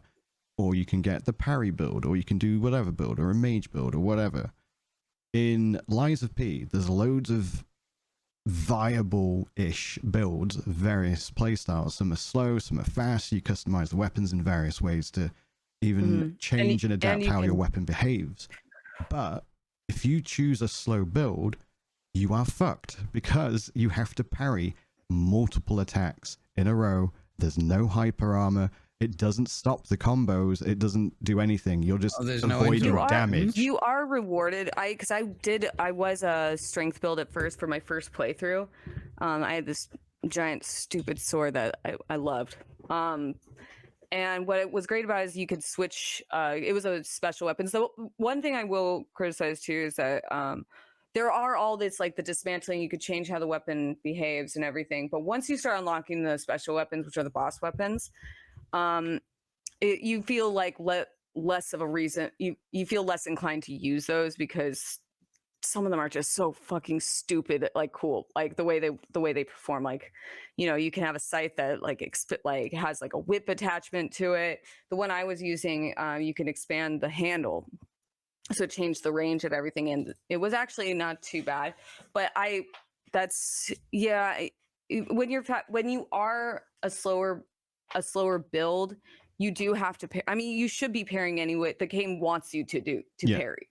Or you can get the parry build, or you can do whatever build, or a mage build, or whatever. In Lies of P, there's loads of viable-ish builds, various playstyles. Some are slow, some are fast. You customize the weapons in various ways to even change and adapt how your weapon behaves. But if you choose a slow build, you are fucked, because you have to parry multiple attacks in a row. There's no hyper armor. It doesn't stop the combos. It doesn't do anything. You're just avoiding damage. You are rewarded. I was a strength build at first for my first playthrough. I had this giant stupid sword that I loved. And what it was great about it is you could switch. It was a special weapon. So one thing I will criticize too is that there are all this like the dismantling. You could change how the weapon behaves and everything. But once you start unlocking the special weapons, which are the boss weapons, you feel like less of a reason. You feel less inclined to use those because some of them are just so fucking stupid, like cool, like the way they perform. Like, you know, you can have a scythe that like has like a whip attachment to it. The one I was using, you can expand the handle, so change the range of everything, and it was actually not too bad. But when you are a slower build, you do have to pair. I mean, you should be pairing anyway. The game wants you to parry.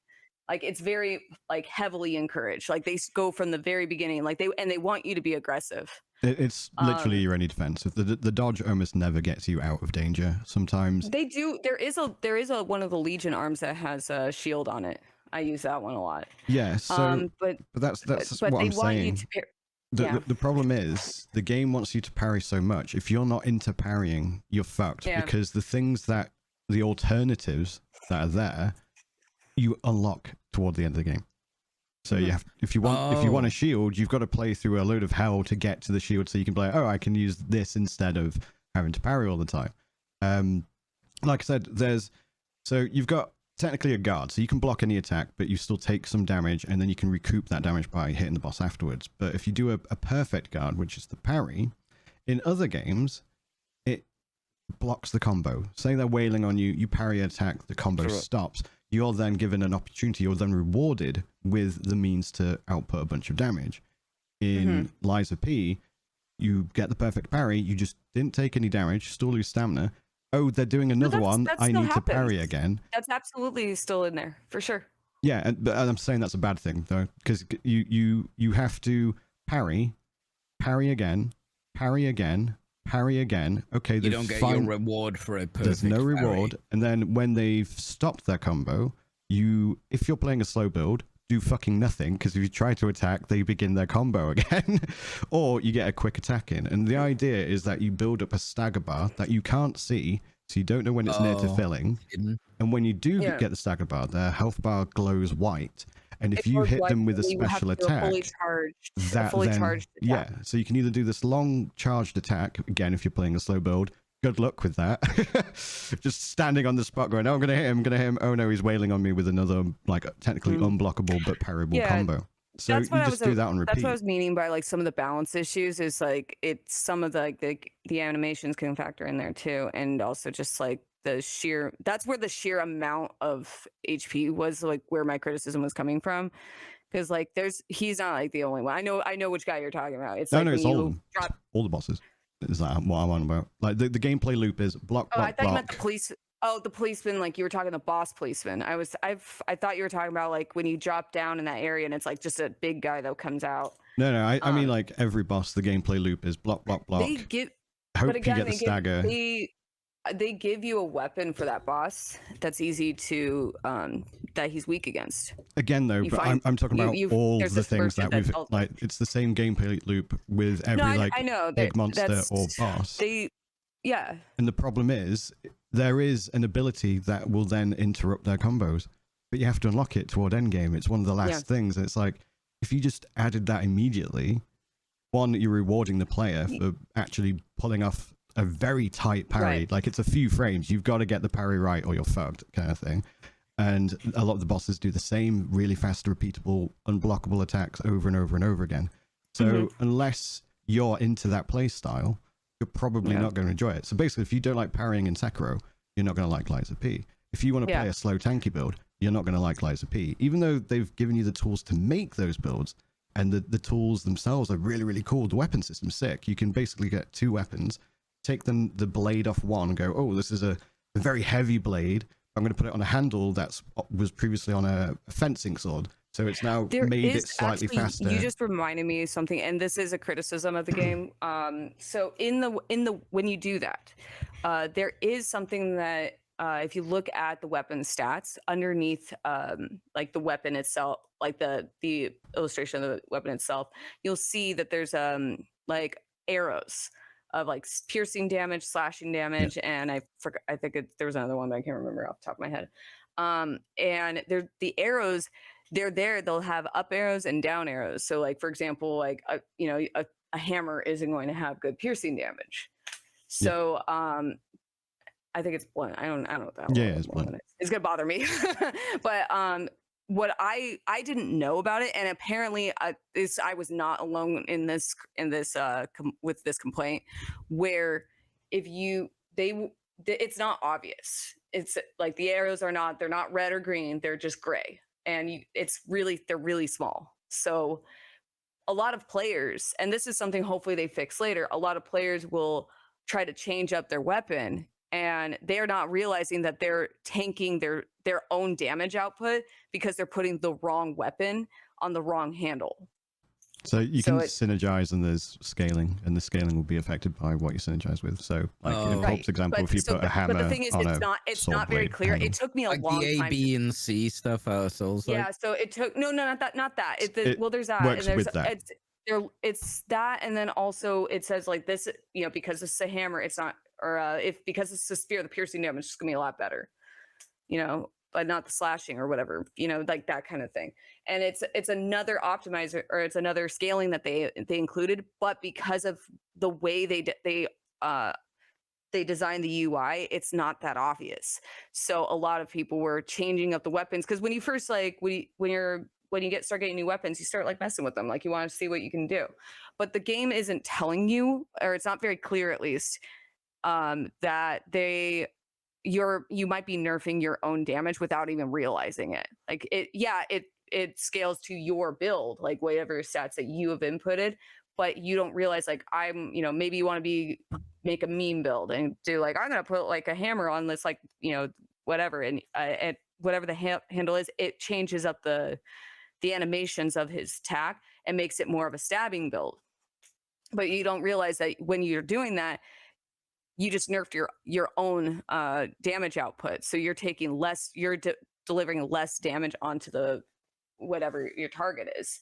Like, it's very like heavily encouraged. Like, they go from the very beginning. Like, they want you to be aggressive. It's literally your only defense. The dodge almost never gets you out of danger. Sometimes they do. There is a one of the Legion arms that has a shield on it. I use that one a lot. Yeah. So, but that's what I'm saying. The problem is the game wants you to parry so much. If you're not into parrying, you're fucked, because the things that the alternatives that are there, you unlock toward the end of the game. So you have, if you want a shield, you've got to play through a load of hell to get to the shield, so you can play, oh, I can use this instead of having to parry all the time. Like I said, so you've got technically a guard, so you can block any attack, but you still take some damage, and then you can recoup that damage by hitting the boss afterwards. But if you do a perfect guard, which is the parry, in other games, it blocks the combo. Say they're wailing on you, you parry an attack, the combo stops. You're then given an opportunity, you're then rewarded with the means to output a bunch of damage. In Lies of P, you get the perfect parry, you just didn't take any damage, still lose stamina. Oh, they're doing another one. I need to parry again. That's absolutely still in there for sure. Yeah, but I'm saying that's a bad thing though, because you have to parry again, parry again, parry again. Okay, you don't get your reward for a perfect. There's no reward, and then when they've stopped their combo, if you're playing a slow build, do fucking nothing, because if you try to attack, they begin their combo again, or you get a quick attack in. And the idea is that you build up a stagger bar that you can't see, so you don't know when it's near to filling. And when you do get the stagger bar, their health bar glows white. And if you hit them with a special attack, so you can either do this long charged attack, again, if you're playing a slow build, good luck with that. Just standing on the spot going, oh, I'm gonna hit him, oh no, he's wailing on me with another, like, technically unblockable but parryable combo. So you just do that on repeat. That's what I was meaning by, like, some of the balance issues is, like, it's some of the animations can factor in there too, and also just like that's where the sheer amount of HP was, like, where my criticism was coming from, because, like, he's not, like, the only one. I know which guy you're talking about. It's it's all of them. All the bosses. Is that what I'm on about? Like, the gameplay loop is block, I thought you meant the police. Oh, the policeman, like you were talking the boss policeman. I thought you were talking about, like, when you drop down in that area and it's like just a big guy that comes out. No, I mean, like, every boss, the gameplay loop is block, block, block. They give, hope you get the stagger. They give you a weapon for that boss that's easy to that he's weak against. Again, though, but I'm talking about all the things that we've, like, it's the same gameplay loop with every big monster or boss. And the problem is, there is an ability that will then interrupt their combos, but you have to unlock it toward endgame. It's one of the last things. It's like, if you just added that immediately, one, you're rewarding the player for actually pulling off a very tight parry. Like, it's a few frames. You've got to get the parry right or you're fucked, kind of thing. And a lot of the bosses do the same really fast, repeatable, unblockable attacks over and over and over again. So unless you're into that play style, you're probably not going to enjoy it. So basically, if you don't like parrying in Sekiro, you're not going to like Lies of P. If you want to play a slow tanky build, you're not going to like Lies of P. Even though they've given you the tools to make those builds, and the tools themselves are really, really cool. The weapon system's sick. You can basically get 2 weapons, take the blade off one, and go, oh, this is a very heavy blade. I'm going to put it on a handle that was previously on a fencing sword. So it's now made it slightly faster. You just reminded me of something, and this is a criticism of the game. So when you do that, there is something that if you look at the weapon stats underneath, like the weapon itself, like the illustration of the weapon itself, you'll see that there's like arrows of, like, piercing damage, slashing damage, and I forgot. I think there was another one, but I can't remember off the top of my head. And the arrows. They're there. They'll have up arrows and down arrows. So, like, for example, like a hammer isn't going to have good piercing damage. So I think it's blunt. I don't know what that. It's blunt. It's gonna bother me. But what I didn't know about it, and apparently I was not alone in this with this complaint, where it's not obvious. It's like the arrows they're not red or green. They're just gray. And they're really small. So a lot of players, and this is something hopefully they fix later, a lot of players will try to change up their weapon, and they're not realizing that they're tanking their own damage output because they're putting the wrong weapon on the wrong handle. So you can synergize, and there's scaling, and the scaling will be affected by what you synergize with. So, like in Pulp's example, if you put a hammer, but the thing is, it's not very clear. It took me a long time. The A, B, and C stuff. So it took not that. There's that. Works with that. it's that, and then also it says like this, you know, because it's a hammer, it's not, or if because it's a spear, the piercing damage is gonna be a lot better, you know, but not the slashing or whatever, you know, like that kind of thing. And it's another optimizer, or it's another scaling that they included, but because of the way they designed the UI, it's not that obvious. So a lot of people were changing up the weapons, because when you first like when you start getting new weapons, you start like messing with them, like you want to see what you can do. But the game isn't telling you, or it's not very clear at least, that you might be nerfing your own damage without even realizing it. Like it scales to your build, like whatever stats that you have inputted, but you don't realize, like, you know, maybe you want to make a meme build and do like, I'm gonna put like a hammer on this, like, you know, whatever, and whatever the handle is, it changes up the animations of his attack and makes it more of a stabbing build. But you don't realize that when you're doing that, you just nerfed your own damage output. So you're taking less, delivering less damage onto the whatever your target is.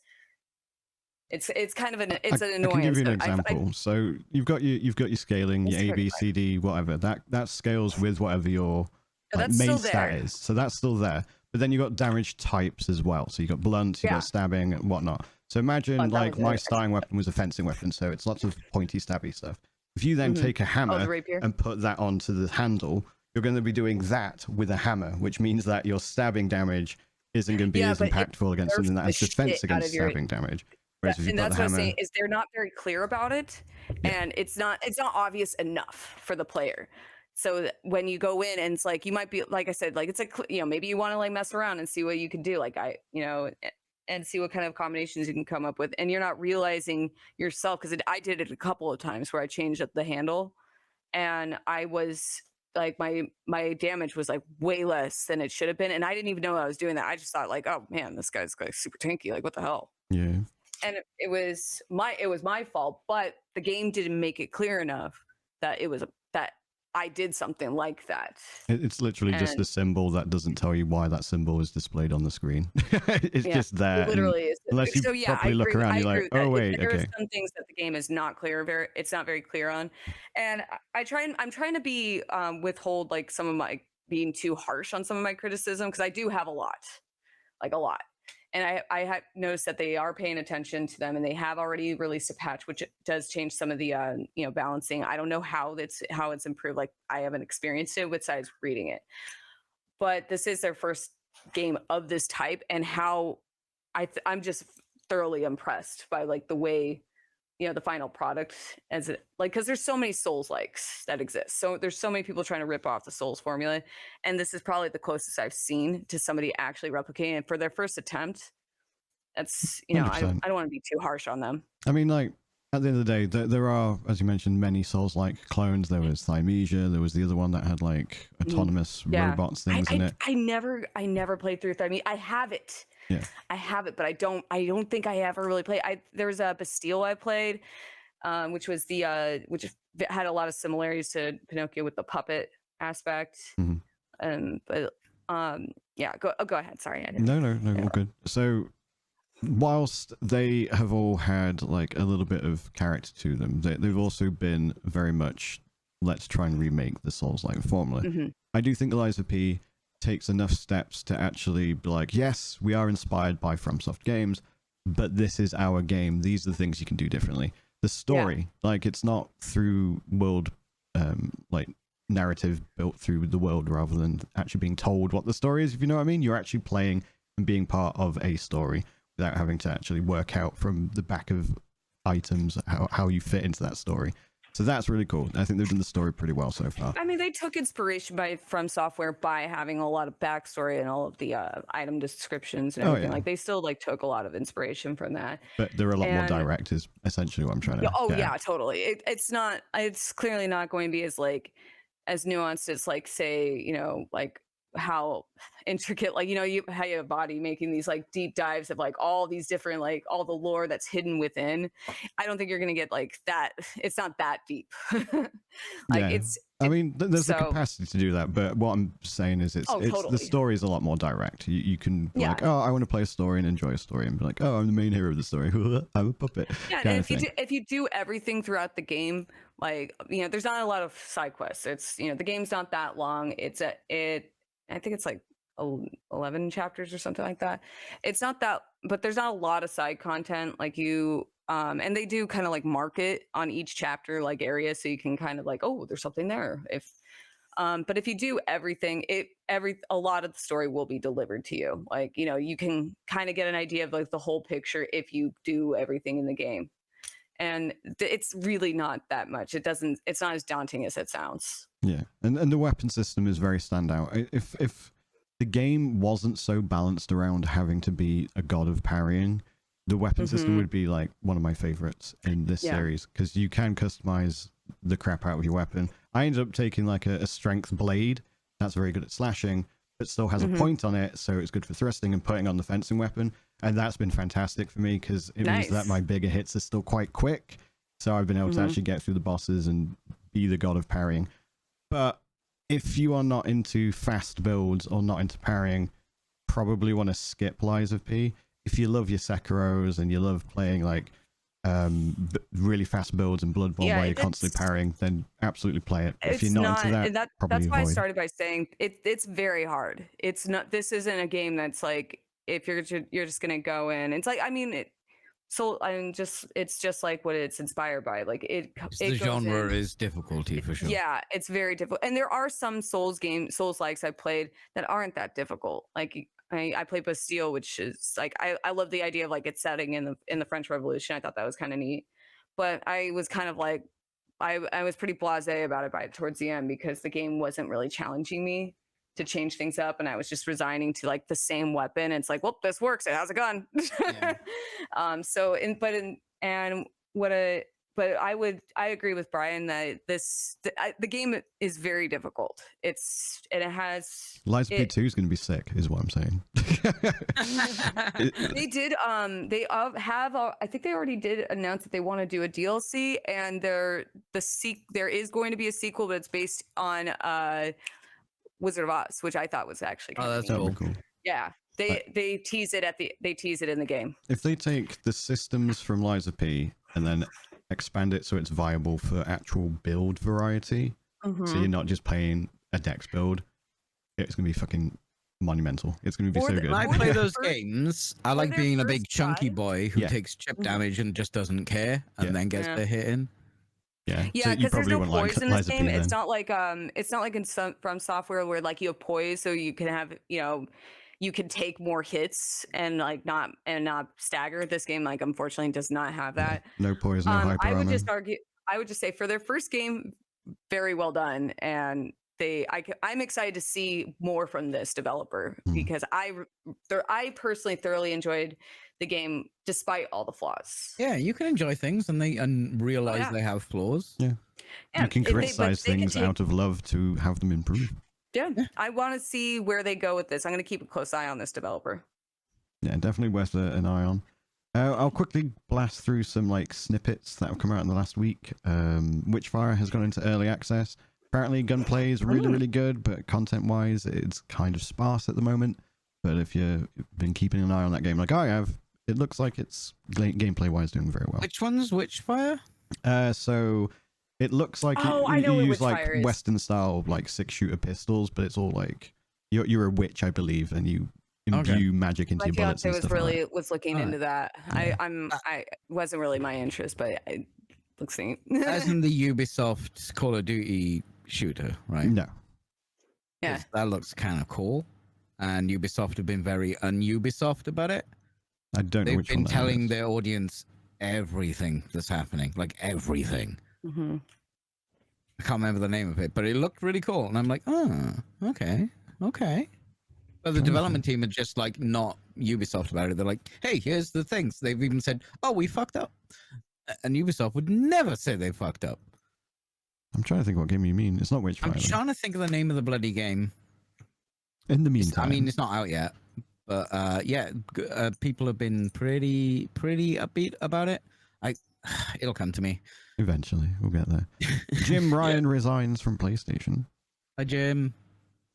It's kind of an annoyance. I can give you an example. So you've got your scaling, your A, B, C, D, whatever. That scales with whatever your main stat is. So that's still there. But then you got damage types as well. So you got blunt, you got stabbing and whatnot. So imagine like my starting weapon was a fencing weapon, so it's lots of pointy, stabby stuff. If you then take a hammer and put that onto the handle, you're going to be doing that with a hammer, which means that your stabbing damage isn't going to be as impactful against something that has defense against stabbing damage. Whereas if you that's what I'm saying, is they're not very clear about it, and it's not obvious enough for the player. So when you go in and it's like, you might be, like I said, like it's you know, maybe you want to like mess around and see what you can do, like you know, and see what kind of combinations you can come up with, and you're not realizing yourself, because I did it a couple of times where I changed up the handle, and I was like, my damage was like way less than it should have been, and I didn't even know I was doing that. I just thought like, oh man, this guy's like super tanky, like what the hell. Yeah. And it was my fault, but the game didn't make it clear enough that that I did something like that. It's literally just a symbol that doesn't tell you why that symbol is displayed on the screen. It's just there. It literally is. Unless you properly look around, you're like, oh wait, there are some things that the game is not clear. It's not very clear on, and I'm trying to be withhold like some of my being too harsh on some of my criticism, because I do have a lot. And I have noticed that they are paying attention to them, and they have already released a patch, which does change some of the you know, balancing. I don't know how it's improved. Like, I haven't experienced it besides reading it, but this is their first game of this type, and how I'm just thoroughly impressed by like the way, you know, the final product, as it, like, because there's so many Souls likes that exist, so there's so many people trying to rip off the Souls formula, and this is probably the closest I've seen to somebody actually replicating it for their first attempt. That's, you know, I don't want to be too harsh on them. I mean, like, at the end of the day, there are, as you mentioned, many Souls-like clones. There was Thymesia. There was the other one that had like autonomous robots things in it. I never played through Thymesia. I have it. Yeah, I have it, but I don't think I ever really played. There was a Bastille I played, which was which had a lot of similarities to Pinocchio with the puppet aspect. But yeah, go ahead. Sorry, I didn't. No, all good. So, whilst they have all had like a little bit of character to them, they've also been very much, let's try and remake the Souls-like formula. I do think Eliza P takes enough steps to actually be like, yes, we are inspired by FromSoft games, but this is our game. These are the things you can do differently. The story, like, it's not through world, like narrative built through the world rather than actually being told what the story is, if you know what I mean. You're actually playing and being part of a story without having to actually work out from the back of items how you fit into that story. So that's really cool. I think they've done the story pretty well so far. I mean, they took inspiration from software by having a lot of backstory and all of the item descriptions and everything. Like, they still like took a lot of inspiration from that. But they're a lot more direct, is essentially what I'm trying to. Oh yeah, totally. It's clearly not going to be as nuanced as, like, say, you know, like how intricate, like, you know, you how you have a body making these like deep dives of like all these different, like all the lore that's hidden within. I don't think you're gonna get like that. It's not that deep. I mean, there's the so capacity to do that, but what I'm saying is it's totally. the story is a lot more direct. You can be like, oh, I want to play a story and enjoy a story, and be like, oh, I'm the main hero of the story. I'm a puppet. Yeah, and if you do everything throughout the game, like, you know, there's not a lot of side quests. It's, you know, the game's not that long. I think it's like 11 chapters or something like that. It's not that, but there's not a lot of side content. Like and they do kind of like market on each chapter, like area, so you can kind of like, oh, there's something there. But if you do everything, a lot of the story will be delivered to you. Like, you know, you can kind of get an idea of like the whole picture if you do everything in the game. And it's really not that much. It's not as daunting as it sounds. Yeah, and the weapon system is very standout. If the game wasn't so balanced around having to be a god of parrying, the weapon system would be like one of my favorites in this series, because you can customize the crap out of your weapon. I ended up taking like a strength blade that's very good at slashing, but still has a point on it, so it's good for thrusting and putting on the fencing weapon. And that's been fantastic for me, because it means that my bigger hits are still quite quick. So I've been able to actually get through the bosses and be the god of parrying. But if you are not into fast builds or not into parrying, probably want to skip Lies of P. If you love your Sekiros and you love playing like really fast builds and Bloodborne where you're constantly parrying, then absolutely play it. If you're not into that, probably that's why avoid. I started by saying it's very hard. It's not. This isn't a game that's like, if you're just gonna go in. It's like, I mean, it's just like what it's inspired by. Like the genre is difficulty for sure. Yeah, it's very difficult. And there are some Souls likes I've played that aren't that difficult. Like I played Bastille, which is like, I love the idea of like it's setting in the French Revolution. I thought that was kind of neat. But I was kind of like, I was pretty blasé about it towards the end, because the game wasn't really challenging me to change things up, and I was just resigning to like the same weapon. It's like, well, this works, it has a gun. I agree with Bryan that the game is very difficult. It has Lies of P2 is going to be sick, is what I'm saying. They did I think they already did announce that they want to do a DLC, and there is going to be a sequel, but it's based on Wizard of Oz, which I thought was actually kind of cool. Yeah, they tease it in the game. If they take the systems from Lies of P and then expand it so it's viable for actual build variety, so you're not just playing a dex build, it's gonna be fucking monumental. It's gonna be so good. When I play those games, I like being a big chunky boy who takes chip damage and just doesn't care, and then gets the hit in. Yeah, because there's no poise in this game. It's not like in From Software where like you have poise, so you can have, you know, you can take more hits and like not stagger. This game, like, unfortunately does not have that. No poise, no hyper I would armor. I would just say for their first game, very well done, and I'm excited to see more from this developer, because I personally thoroughly enjoyed the game despite all the flaws. Yeah, you can enjoy things and realize they have flaws. Yeah, you can criticize things out of love to have them improve. Yeah, I want to see where they go with this. I'm going to keep a close eye on this developer. Yeah, definitely worth an eye on. I'll quickly blast through some like snippets that have come out in the last week. Witchfire has gone into early access. Apparently gunplay is really, really good, but content-wise, it's kind of sparse at the moment. But if you've been keeping an eye on that game like I have, it looks like it's gameplay-wise doing very well. Which one's Witchfire? So it looks like you use like Western-style like 6-shooter pistols, but it's all like you're a witch, I believe, and you imbue magic into your bullets. My fiance was looking into that. I wasn't really my interest, but it looks neat. As in the Ubisoft Call of Duty shooter, right? No. Yeah, that looks kind of cool. And Ubisoft have been very un-Ubisoft about it. I don't know which one. They've been telling their audience everything that's happening, like everything. I can't remember the name of it, but it looked really cool. And I'm like, oh, okay. But the development team are just like not Ubisoft about it. They're like, hey, here's the things. They've even said, oh, we fucked up. And Ubisoft would never say they fucked up. I'm trying to think what game you mean. It's not Witchfire. I'm trying to think of the name of the bloody game. In the meantime, I mean, it's not out yet, but yeah, people have been pretty upbeat about it. It'll come to me eventually. We'll get there. Jim Ryan resigns from PlayStation. Hi, Jim.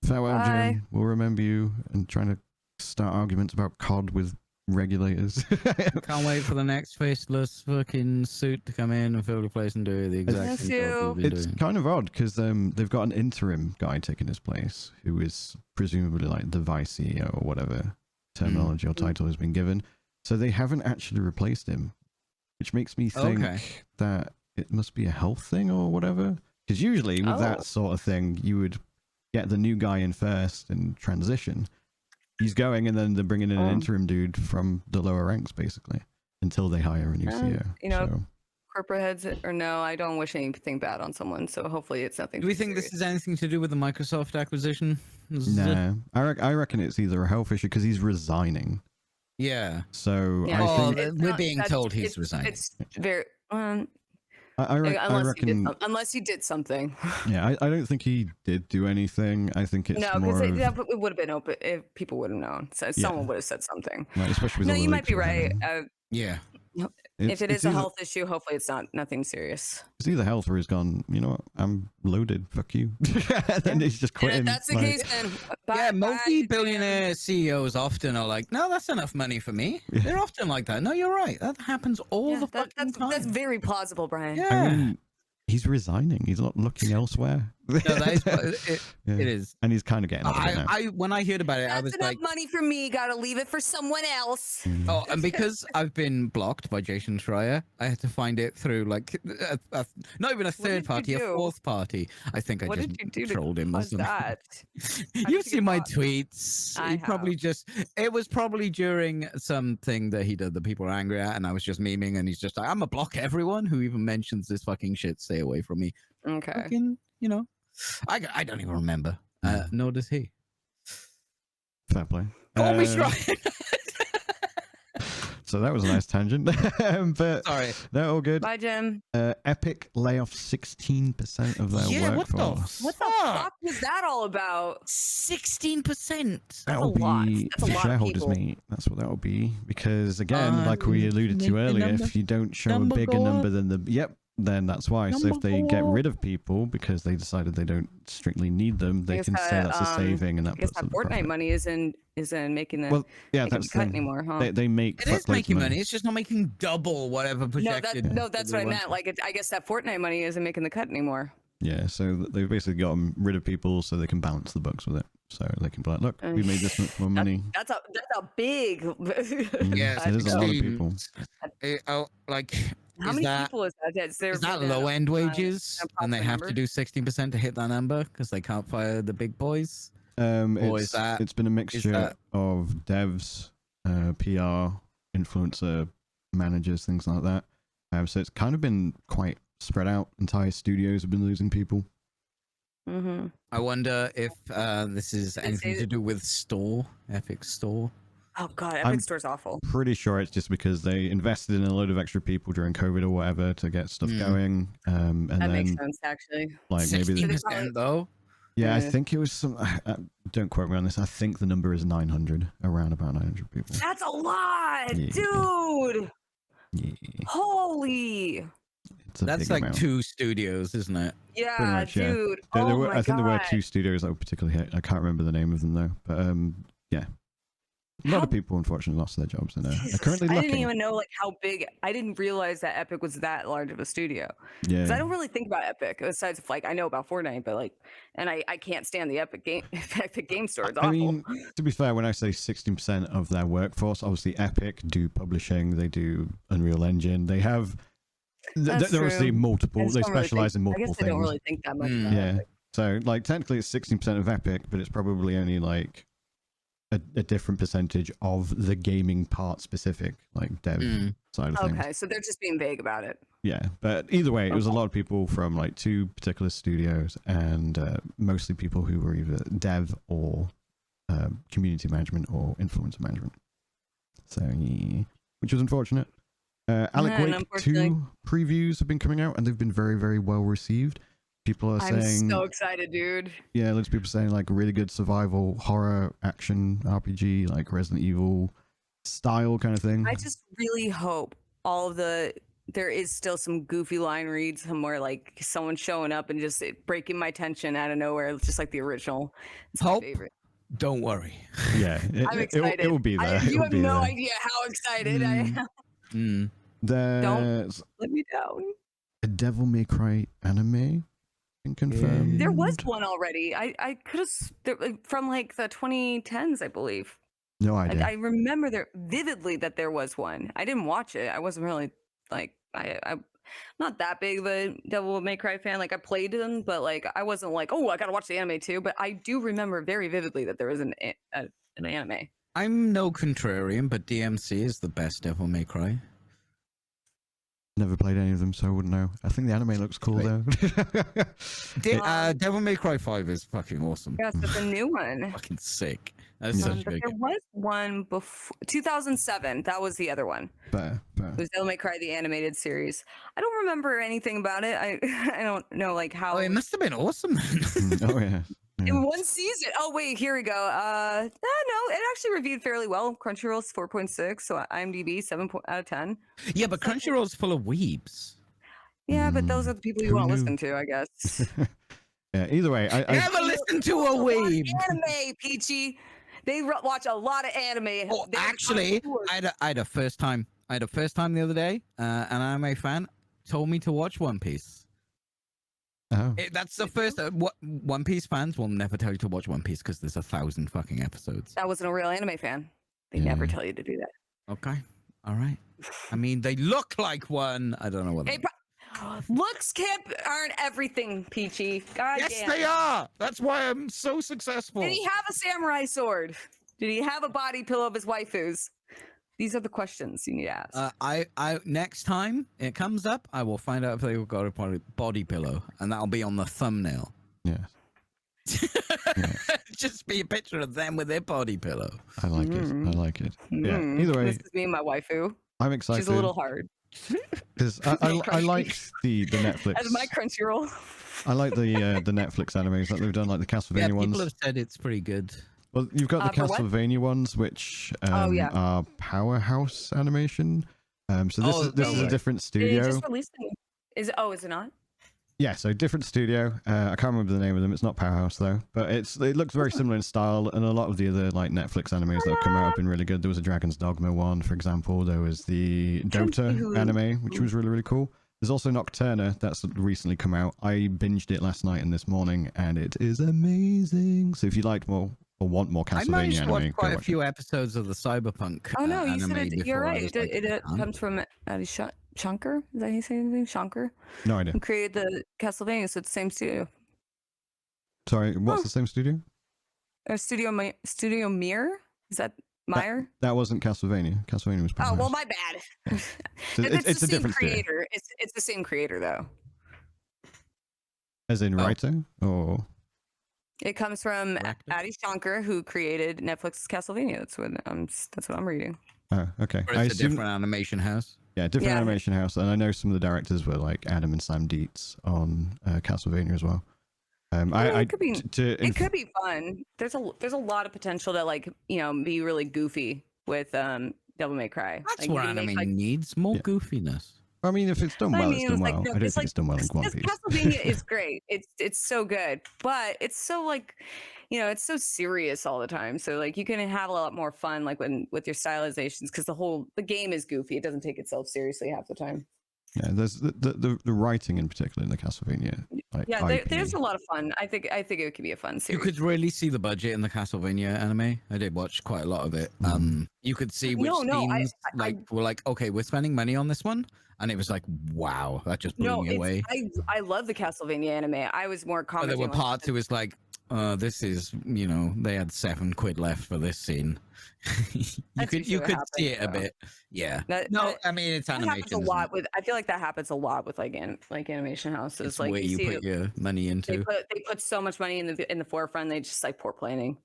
Farewell, Bye. Jim. We'll remember you and trying to start arguments about COD with regulators. Can't wait for the next faceless fucking suit to come in and fill the place and do the exact Yes, same job we've been It's doing. kind of odd because they've got an interim guy taking his place who is presumably like the vice CEO or whatever terminology or title has been given. So they haven't actually replaced him, which makes me think that it must be a health thing or whatever. Because usually with that sort of thing, you would get the new guy in first and transition. He's going, and then they're bringing in an interim dude from the lower ranks, basically, until they hire a new CEO. You know, corporate heads, or no, I don't wish anything bad on someone. So hopefully it's nothing. Do we think this is anything to do with the Microsoft acquisition? Nah, I reckon it's either a health issue because he's resigning. Yeah. So Yeah, I think we're being told he's resigning. It's very. I reckon unless he did something. Yeah, I don't think he did do anything. I think it's No, more because of, it would have been open if people would have known. So someone would have said something. like, especially with No, all the you might leaks be we're right. having. Yeah. If it is a either, health issue, hopefully it's nothing serious. it's either health or he's gone, you know what, I'm loaded, fuck you. And then he's just quitting. And if that's the like, case, then Yeah, bye, multi-billionaire CEOs often are like, no, that's enough money for me. Yeah. They're often like that. No, you're right. That happens all the fucking time. That's very plausible, Brian. Yeah. I mean, he's resigning. He's not looking elsewhere. No, that is, Yeah. it is. And he's kind of getting out of it now. When I heard about it, I That's was enough like, money for me. Gotta leave it for someone else. oh, and because I've been blocked by Jason Schreier, I had to find it through like not even a third did you party, a do? fourth party. I think I What just did you do to trolled him or cause something. that? You've you seen get my blocked? tweets. I He probably have. just, it was probably during something that he did that people are angry at, and I was just memeing, and he's just like, I'm gonna block everyone who even mentions this fucking shit. Stay away from me. Okay. Fucking, you know, I don't even remember. Nor does he. Fair play. Call me Schreier. So that was a nice tangent. But Sorry. they're all good. Bye, Jim. Epic lay off 16% of their Yeah, workforce. What the fuck was that all about? 16%. That'll a lot. be That's a lot of shareholders people. meet. That's what that'll be. Because again, like we alluded make to the earlier, number- if you don't show a number bigger go number up. than then that's why. So if Number they go get up. rid of people because they decided they don't strictly need them, they guess can say that, that's a saving and that I guess puts that them Fortnite profit. money isn't making the Well, yeah, making that's the the cut thing. anymore, huh? They make It is fuckloads making of money. It's just not making double whatever projected. No, that's they what I were. meant. Like, I guess that Fortnite money isn't making the cut anymore. Yeah, so they've basically gotten rid of people so they can balance the books with it. So they can be like, look, we made this much more money. That's a big. Yes, it is a lot of 16. people. Like, How is many that, people is that? is that low end wages? And they have to number? do 16% to hit that number because they can't fire the big boys? Or is It's been a mixture that- of devs, PR, influencer managers, things like that. So it's kind of been quite spread out. Entire studios have been losing people. Mm-hmm. I wonder if this is anything say- to do with Epic Store. Oh god, Epic I'm- Store's awful. Pretty sure it's just because they invested in a load of extra people during COVID or whatever to get stuff going. And That then makes sense, actually. like maybe 16% though. yeah, I Yeah. think it was some. Don't quote me on this. I think the number is 900, around about 900 people. That's a lot, Yeah. dude. Yeah, Holy. it's a That's big like amount. 2 studios, isn't it? Yeah, much, yeah. dude. There Oh were, my I think there were God. 2 studios that were particularly hit. I can't remember the name of them though. But yeah, a lot How- of people unfortunately lost their jobs and are Jesus, currently I looking. didn't even know like how big. I didn't realize that Epic was that large of a studio. Yeah, Because I don't really think about Epic besides like I know about Fortnite, but like, and I can't stand the Epic Game Store. It's awful. I mean, to be fair, when I say 16% of their workforce, obviously Epic do publishing, they do Unreal Engine, they have. That's They're obviously true. multiple. I just They don't really specialize in think- multiple I guess I things. don't really think that much. Mm. About Yeah. Epic. So, like, technically it's 16% of Epic, but it's probably only like a different percentage of the gaming part specific, like dev side of things. Okay, so they're just being vague about it. Yeah, but either way, it was a lot of people from like 2 particular studios, and mostly people who were either dev or community management or influencer management. So, yeah, which was unfortunate. Alec Yeah, and Wake unfortunately- 2 previews have been coming out, and they've been very, very well received. People are I'm saying, so excited, dude. yeah, loads of people saying like really good survival horror action RPG, like Resident Evil style kind of thing. I just really hope there is still some goofy line reads somewhere, like someone showing up and just breaking my tension out of nowhere, just like the original. It's my Pulp? favorite. Don't worry. Yeah, I'm excited. It will be there. You It'll have be no there. idea how excited I am. There's Let me down. a Devil May Cry anime been confirmed. There was one already. I could have from like the 2010s, I believe. No idea. I remember there vividly that there was one. I didn't watch it. I wasn't really like I'm not that big of a Devil May Cry fan. Like I played them, but like I wasn't like, oh, I gotta watch the anime too. But I do remember very vividly that there was an anime. I'm no contrarian, but DMC is the best Devil May Cry. Never played any of them, so I wouldn't know. I think the anime looks cool though. Devil May Cry 5 is fucking awesome. Yes, it's a new one. Fucking sick. That's such a But good there was one before 2007. That was the other one. Better. It was Devil May Cry the animated series. I don't remember anything about it. I don't know like how. Oh, it must have been awesome. Oh yeah. In one season. Oh wait, here we go. No, it actually reviewed fairly well. Crunchyroll's 4.6, so IMDb 7 out of 10. Yeah, but Crunchyroll's full of weebs. Yeah, but those are the people you Who want to knew? listen to, I guess. Yeah. Either way, I Never listen to a weeb. Anime, Peachy. They watch a lot of anime. Oh, actually, I had a first time. I had a first time the other day. An anime fan told me to watch One Piece. oh. That's the first. One Piece fans will never tell you to watch One Piece because there's 1,000 fucking episodes. That wasn't a real anime fan. They never tell you to do that. Okay, all right. I mean, they look like one. I don't know what. Looks aren't everything, Peachy. God Yes, damn. they are. That's why I'm so successful. Did he have a samurai sword? Did he have a body pillow of his waifus? These are the questions you need to ask. I next time it comes up, I will find out if they've got a body pillow, and that'll be on the thumbnail. Yeah. Just be a picture of them with their body pillow. I like it. I like it. Yeah. Either way, This is me and my waifu. I'm excited. She's a little hard. Because I like the Netflix. As my Crunchyroll. I like the Netflix animes that they've done, like the Castlevania Yeah, people ones. have said it's pretty good. Well, you've got the for what? Castlevania ones, which yeah. are Powerhouse Animation. So this is a different They studio. just released it. Is it not? Yeah, so different studio. I can't remember the name of them. It's not Powerhouse though, but it looks very similar in style, and a lot of the other like Netflix animes that have come out have been really good. There was a Dragon's Dogma one, for example. There was the Dota anime, which was really cool. There's also Nocturna that's recently come out. I binged it last night and this morning, and it is amazing. So if you like more or want more I Castlevania managed to anime, watch go quite a watch few episodes of the Cyberpunk. Oh no, you said anime it. You're before. I right. was like, It huh? comes from Adi Shankar. Is that how you say his name? Shankar. No idea. Who created the Castlevania? So it's the same studio. Sorry, what's the same studio? Or Studio Mir? Is that Meyer? That wasn't Castlevania. Castlevania was Oh Powerhouse. well, my bad. So it's it's the a same different studio. creator. It's the same creator though. As in writer? Or It comes from Director? Adi Shankar, who created Netflix's Castlevania. That's what I'm reading. oh, okay. Or it's a different animation house. Yeah, different Yeah. animation house, and I know some of the directors were like Adam and Sam Dietz on Castlevania as well. It could be fun. There's a lot of potential to like be really goofy with Devil May Cry. That's like, what you can anime make, needs more Yeah. goofiness. I mean, if it's done I well, mean, it's done it's well. like, no, I don't it's think it's done well in One because Piece. Castlevania is great. It's so good, but it's so like it's so serious all the time. So like you can have a lot more fun like with your stylizations because the game is goofy. It doesn't take itself seriously half the time. Yeah, there's the writing in particular in the Castlevania. Like, Yeah, IP. there's a lot of fun. I think it could be a fun You series. could really see the budget in the Castlevania anime. I did watch quite a lot of it. You could see which themes were like, okay, we're spending money on this one, and it was like, wow, that just blew me away. I love the Castlevania anime. I was more But commenting. there were parts it was like, this is they had £7 left for this scene. you could see it a bit. Yeah. I mean it's that animation. happens a lot with. I feel like that happens a lot with like animation houses. It's like where you see put your money into. They put so much money in the forefront. They just like poor planning.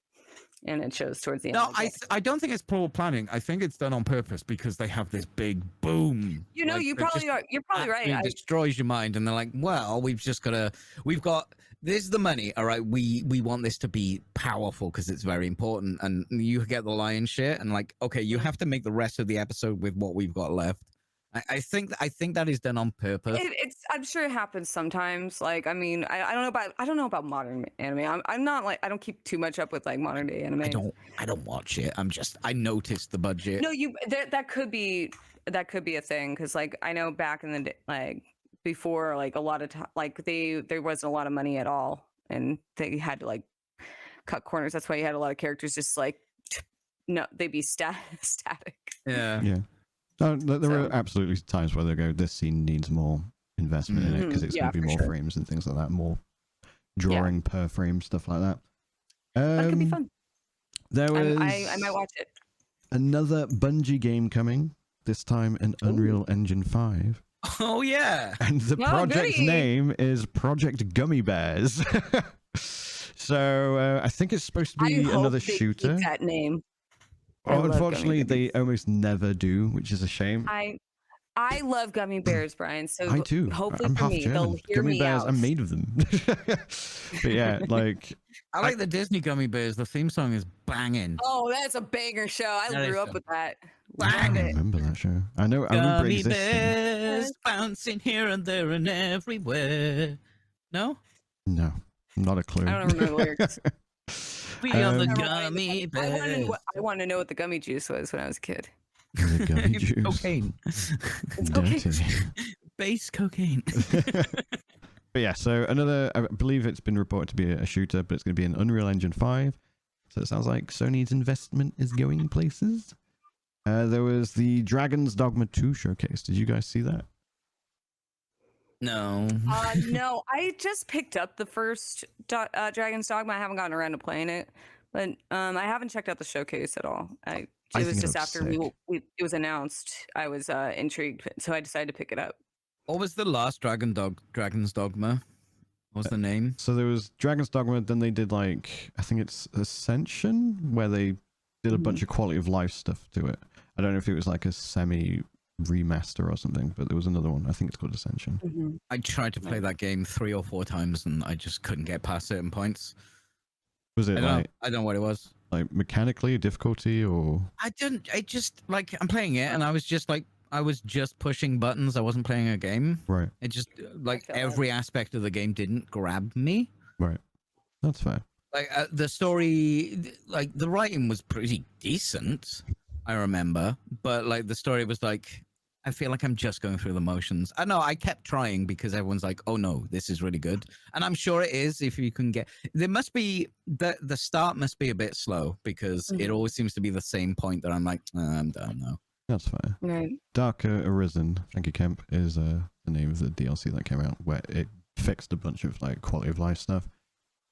and it shows towards the end. No, I don't think it's poor planning. I think it's done on purpose because they have this big boom. You know, Like, you're probably right. It destroys your mind, and they're like, "Well, we've got this is the money. All right, we want this to be powerful because it's very important, and you get the lion's share. And like, okay, you have to make the rest of the episode with what we've got left. I think that is done on purpose. I'm sure it happens sometimes. Like, I mean, I don't know about modern anime. I'm not like, I don't keep too much up with like modern day anime. I don't watch it. I noticed the budget. No, that could be a thing, because like I know back in the day, like before, like a lot of like there wasn't a lot of money at all, and they had to like cut corners. That's why you had a lot of characters just like they'd be static. Yeah. No, there were absolutely times where they go, this scene needs more investment in it because it's going to be more frames and things like that, more drawing per frame, stuff like that. But it could be fun. There was I might watch it. Another Bungie game coming, this time an Unreal Engine 5. Oh, yeah. And the project's name is Project Gummybears. So I think it's supposed to be another shooter. Keep that name. Oh, unfortunately, they almost never do, which is a shame. I love gummy bears, Brian. So I too. Hopefully I'm for half me, German. they'll hear Gummy me bears, out. I'm made of them. But yeah, like I like the Disney Gummy Bears. The theme song is banging. Oh, that's a banger show. I grew up with that. I remember that show. I remember it existing. Bears bouncing here and there and everywhere. No, not a clue. I don't remember the lyrics. We are the Gummy Bears. I want to know what the gummy juice was when I was a kid. The gummy juice. Cocaine. It's Dirty. Base cocaine. But yeah, so I believe it's been reported to be a shooter, but it's going to be an Unreal Engine 5. So it sounds like Sony's investment is going places. There was the Dragon's Dogma 2 showcase. Did you guys see that? No. No, I just picked up the first Dragon's Dogma. I haven't gotten around to playing it, but I haven't checked out the showcase at all. It was just after it was announced. I was intrigued, so I decided to pick it up. What was the last Dragon's Dogma? What was the name? So there was Dragon's Dogma, then they did I think it's Ascension, where they did a bunch of quality of life stuff to it. I don't know if it was like a semi remaster or something, but there was another one. I think it's called Ascension. I tried to play that game 3 or 4 times and I just couldn't get past certain points. Was it I don't know what it was. Like mechanically difficulty or? I just like, I'm playing it and I was just pushing buttons. I wasn't playing a game. Right. It just like every aspect of the game didn't grab me. Right. That's fair. Like the story, like the writing was pretty decent, I remember, but like the story was like, I feel like I'm just going through the motions. I know I kept trying because everyone's like, oh no, this is really good. And I'm sure it is. If you can get, there must be, the start must be a bit slow because it always seems to be the same point that I'm like, I'm done now. That's fair. Right. Darker Arisen, Thank You Kemp, is the name of the DLC that came out, where it fixed a bunch of like quality of life stuff.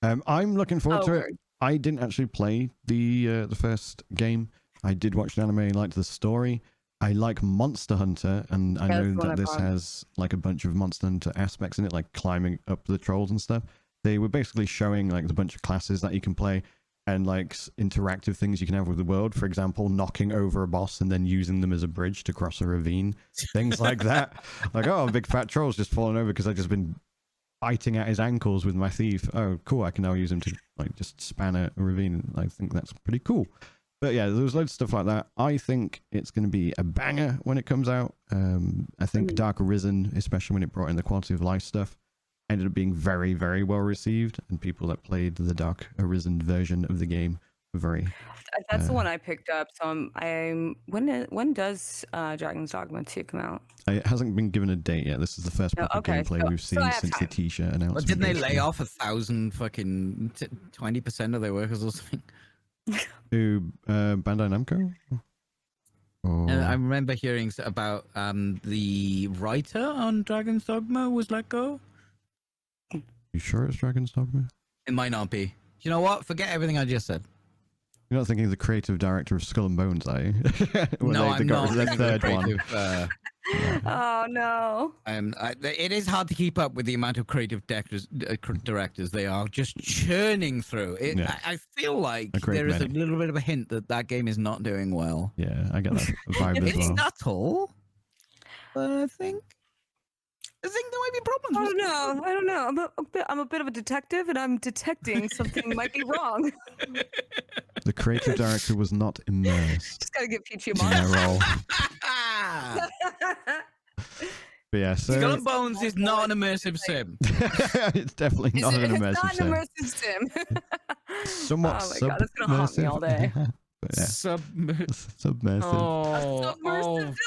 I'm looking forward to it. I didn't actually play the first game. I did watch the anime, liked the story. I like Monster Hunter, and I know that this has like a bunch of Monster Hunter aspects in it, like climbing up the trolls and stuff. They were basically showing like the bunch of classes that you can play and like interactive things you can have with the world. For example, knocking over a boss and then using them as a bridge to cross a ravine. Things like that. Like, oh, a big fat troll's just fallen over because I've just been biting at his ankles with my thief. Oh, cool. I can now use him to like just span a ravine. I think that's pretty cool. But yeah, there was loads of stuff like that. I think it's going to be a banger when it comes out. I think Dark Arisen, especially when it brought in the quality of life stuff, ended up being very, very well received. And people that played the Dark Arisen version of the game were very... That's the one I picked up. So when does Dragon's Dogma 2 come out? It hasn't been given a date yet. This is the first proper gameplay we've seen since the T-shirt announcement. But didn't they lay off 1,000 fucking 20% of their workers or something? To Bandai Namco? I remember hearing about the writer on Dragon's Dogma was let go. You sure it's Dragon's Dogma? It might not be. You know what? Forget everything I just said. You're not thinking of the creative director of Skull and Bones, are you? No, I'm not. The thinking third of one. creative, Oh no. it is hard to keep up with the amount of creative directors they are just churning through. It, Yeah. I feel like A great there is a many. little bit of a hint that that game is not doing well. Yeah, I get that vibe as It's well. subtle, but I think there might be problems. I with don't know. I don't know. I'm a bit of a detective, and I'm detecting something might be wrong. The creative director was not immersed Just gotta give Peachy a in their role. Ah! But yeah, so Skull and Bones is not an immersive sim. it's definitely not an immersive It's not sim. an immersive sim. Somewhat Oh my God, that's gonna haunt me all day. But yeah, submersive. Oh,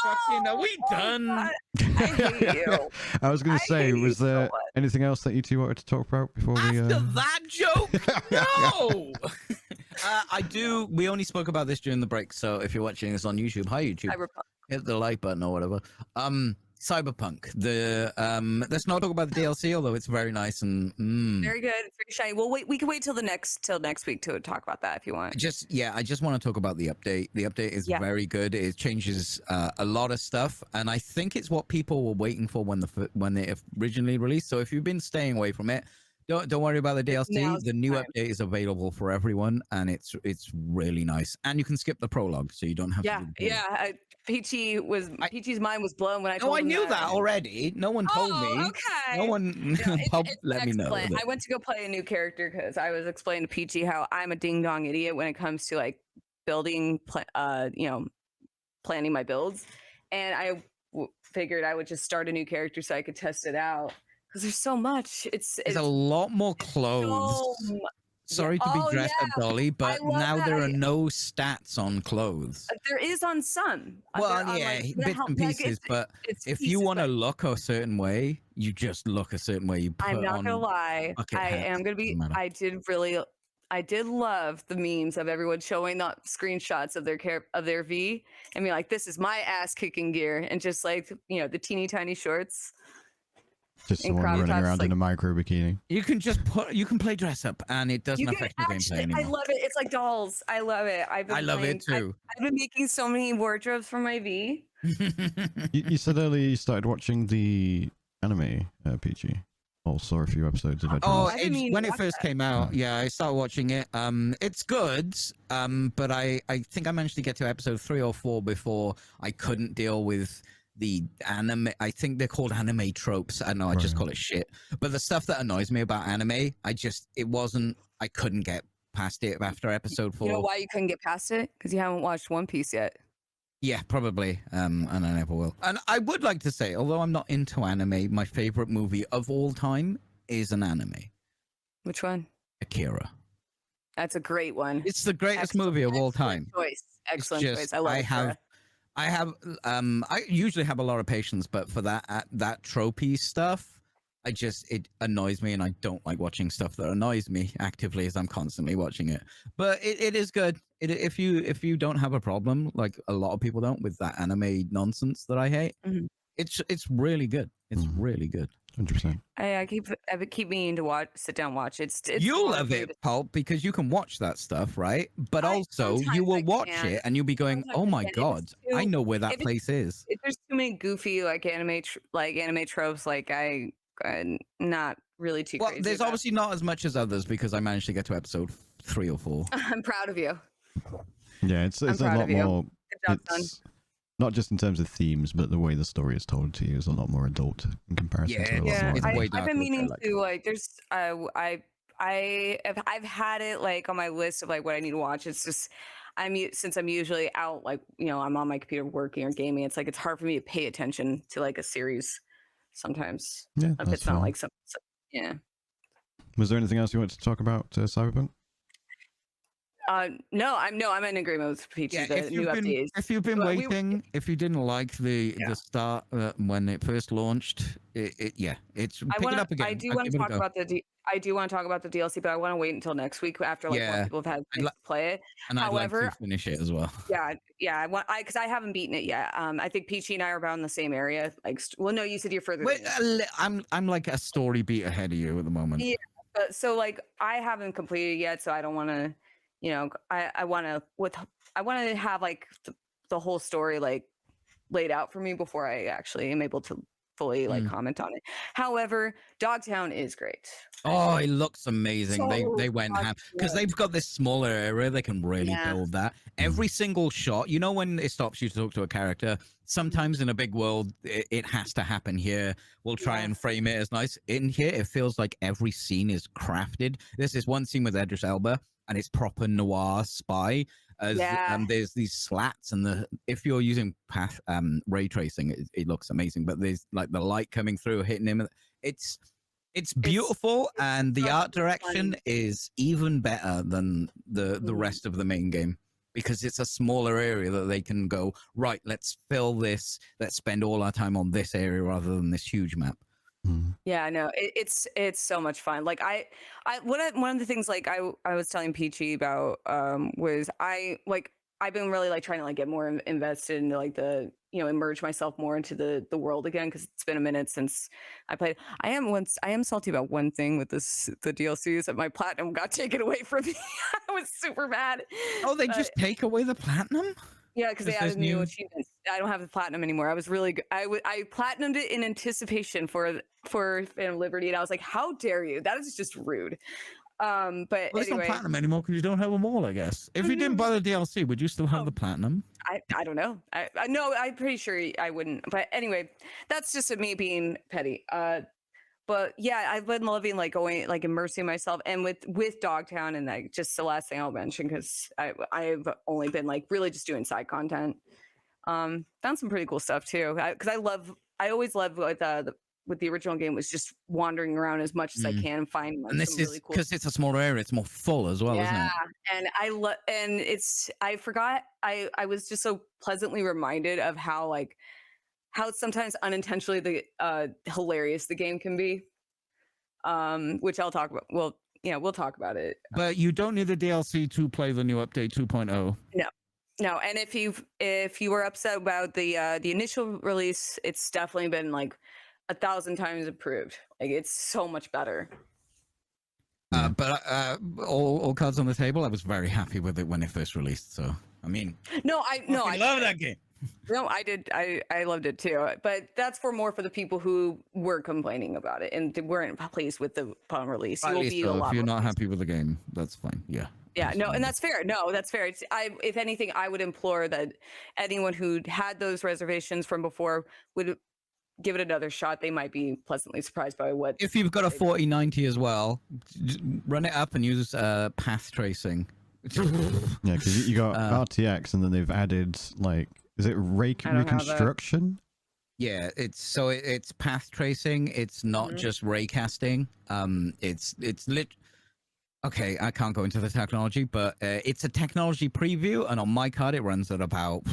fucking, are we done? I hate you. I was going I to say, hate you was so there much. anything else that you two wanted to talk about before we? After that joke, no. I do. We only spoke about this during the break, so if you're watching this on YouTube, hi YouTube, Cyberpunk. hit the like button or whatever. Cyberpunk. Let's not talk about the DLC, although it's very nice and Very good. It's very shiny. Well, wait. We can wait till next week to talk about that if you want. I just want to talk about the update. The update is Yeah. very good. It changes a lot of stuff, and I think it's what people were waiting for when they originally released. So if you've been staying away from it, don't worry about the DLC. Now's The the new time. update is available for everyone, and it's really nice. And you can skip the prologue, so you don't have Yeah, to. Do the prologue. yeah. Peachy's mind was blown when I No, told I him knew that already. No one told me. Okay. No one Pulp let me know. excellent. that- I went to go play a new character because I was explaining to Peachy how I'm a ding dong idiot when it comes to like building, planning my builds, and I figured I would just start a new character so I could test it out because there's so much. It's There's a lot more clothes. so mu- Sorry to be Oh, dressed up, Dolly, but love now that. there are no stats on clothes. There is on some. Well, There are, yeah, like, the bits help- and like, pieces, but it's if pieces, you want to but look a certain way, you just look a certain way. You put I'm not on gonna lie. bucket I hats, am gonna be. doesn't matter. I did love the memes of everyone showing the screenshots of their V and be like, "This is my ass kicking gear," and just like the teeny tiny shorts. Just in someone crop running tops, around in a micro bikini. You can play dress up, and it doesn't affect your gameplay anymore. I love it. It's like dolls. I love it. I love it too. I've been making so many wardrobes for my V. You said earlier you started watching the anime, Peachy. Or saw a few episodes of it. Oh, I didn't mean when to it watch first that. came out, yeah, I started watching it. It's good, but I think I managed to get to episode 3 or 4 before I couldn't deal with the anime. I think they're called anime tropes. I know I just Right. call it shit. But the stuff that annoys me about anime, I couldn't get past it after episode 4. You know why you couldn't get past it? Because you haven't watched One Piece yet. Yeah, probably. And I never will. And I would like to say, although I'm not into anime, my favorite movie of all time is an anime. Which one? Akira. That's a great one. It's the greatest Excellent- movie of all excellent time. Choice. Excellent It's choice. just- I love I usually have a lot of patience, but for that tropey stuff, it annoys me, and I don't like watching stuff that annoys me actively as I'm constantly watching it. But it is good. If you don't have a problem, like a lot of people don't, with that anime nonsense that I hate, Mhm. it's really good. It's Mhm. really good. 100%. I keep meaning to sit down, watch. It's You'll hard love for me it, to- Pulp, because you can watch that stuff, right? But also, you sometimes will I watch can. it and you'll be going, Sometimes "Oh I my can. If god, it's I too- know where that if it's- place is." If there's too many goofy anime tropes, I'm not really too Well, crazy. there's about. obviously not as much as others because I managed to get to episode 3 or 4. I'm proud of you. Yeah, it's a proud lot of you. more. Good job, son. It's not just in terms of themes, but the way the story is told to you is a lot more adult in comparison to a lot Yeah, more. it's anime. way I've darker, been which I meaning like. to there's I've had it like on my list of like what I need to watch. It's just since I'm usually out I'm on my computer working or gaming. It's like it's hard for me to pay attention to like a series sometimes Yeah, if that's it's not fair. like yeah. Was there anything else you wanted to talk about, Cyberpunk? No, I'm in agreement with Peachy. Yeah, The new updates. if you've been But waiting, if you didn't like the Yeah. start when it first launched, it's pick it up again. I do I'll want to give it a talk go. about I do want to talk about the DLC, but I want to wait until next week after more Yeah, people have had I'd chance to play it. and I'd like however, to finish it as well. Yeah. Because I haven't beaten it yet. I think Peachy and I are around the same area. Well, no, you said you're further. Wait, than me. I'm like a story beat ahead of you at the moment. Yeah. But so like I haven't completed it yet, so I don't want to you know, I want to have like the whole story like laid out for me before I actually am able to fully like comment on it. However, Dogtown is great. Oh, it looks amazing. So They went ham because they've got this smaller area. They can really build that. Every single shot, you know, when it stops you to talk to a character, sometimes in a big world, it has to happen here. We'll try and frame it as nice. In here, it feels like every scene is crafted. There's this one scene with Idris Elba, and it's proper noir spy. There's these slats, and if you're using ray tracing, it looks amazing. But there's like the light coming through, hitting him. It's beautiful, and the art direction is even better than the rest of the main game because it's a smaller area that they can go, right, let's fill this, let's spend all our time on this area rather than this huge map. Yeah, no, it's so much fun. Like one of the things like I was telling Peachy about was I've been really like trying to like get more invested into like the, you know, immerse myself more into the world again because it's been a minute since I played. I am salty about one thing with the DLCs that my platinum got taken away from me. I was super mad. Oh, they just take away the platinum? Yeah, because they added new achievements. I don't have the platinum anymore. I was really good. I platinumed it in anticipation for Phantom Liberty, and I was like, how dare you? That is just rude. But well, it's anyway, not platinum anymore because you don't have them all, I guess. If you didn't buy the DLC, would you still have the platinum? I don't know. I no, I'm pretty sure I wouldn't. But anyway, that's just me being petty. But yeah, I've been loving like going like immersing myself, and with Dogtown, and like just the last thing I'll mention because I've only been like really just doing side content. Found some pretty cool stuff too because I always love with the original game was just wandering around as much as I can and find like, and this some is really cool because it's a smaller area, it's more full as well, isn't it? And I forgot I was just so pleasantly reminded of how sometimes unintentionally the hilarious the game can be, which I'll talk about. Well, yeah, we'll talk about it. But you don't need the DLC to play the new update 2.0. No, and if you were upset about the initial release, it's definitely been like 1,000 times improved. Like it's so much better. But all cards on the table. I was very happy with it when it first released. So I mean, I love that game. No, I did. I loved it too. But that's more for the people who were complaining about it and weren't pleased with the release. You will be a lot if you're more not pleased. happy with the game, that's fine. Yeah. Yeah, no, and that's fair. No, that's fair. If anything, I would implore that anyone who had those reservations from before would give it another shot. They might be pleasantly surprised by what. If you've got a 4090 as well, run it up and use path tracing. Yeah, because you got RTX, and then they've added like, is it reconstruction? Yeah, it's path tracing. It's not just raycasting. Okay, I can't go into the technology, but it's a technology preview, and on my card it runs at about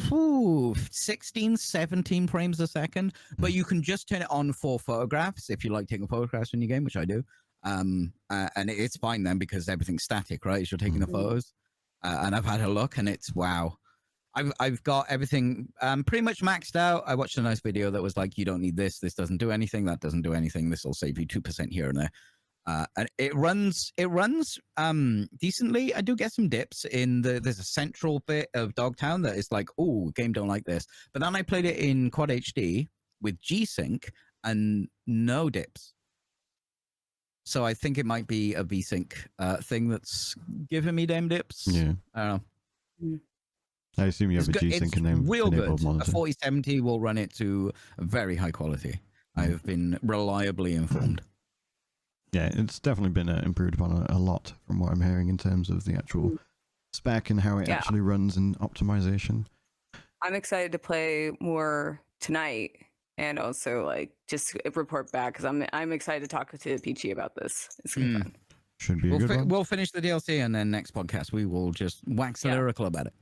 16, 17 frames a second. But you can just turn it on for photographs if you like taking photographs in your game, which I do. And it's fine then because everything's static, right? As you're taking the photos. And I've had a look, and it's wow. I've got everything pretty much maxed out. I watched a nice video that was like, you don't need this. This doesn't do anything. That doesn't do anything. This will save you 2% here and there. And it runs decently. I do get some dips there's a central bit of Dogtown that is like, oh, game don't like this. But then I played it in Quad HD with G-Sync and no dips. So I think it might be a V-Sync thing that's giving me damn dips. Yeah. I don't know. I assume you have a G-Sync and real good. monitor. A 4070 will run it to very high quality. I've been reliably informed. Yeah, it's definitely been improved upon a lot from what I'm hearing in terms of the actual spec and how it actually runs in optimization. I'm excited to play more tonight and also like just report back because I'm excited to talk to Peachy about this. It's gonna be fun. Should be a good one. We'll finish the DLC, and then next podcast we will just wax lyrical about it.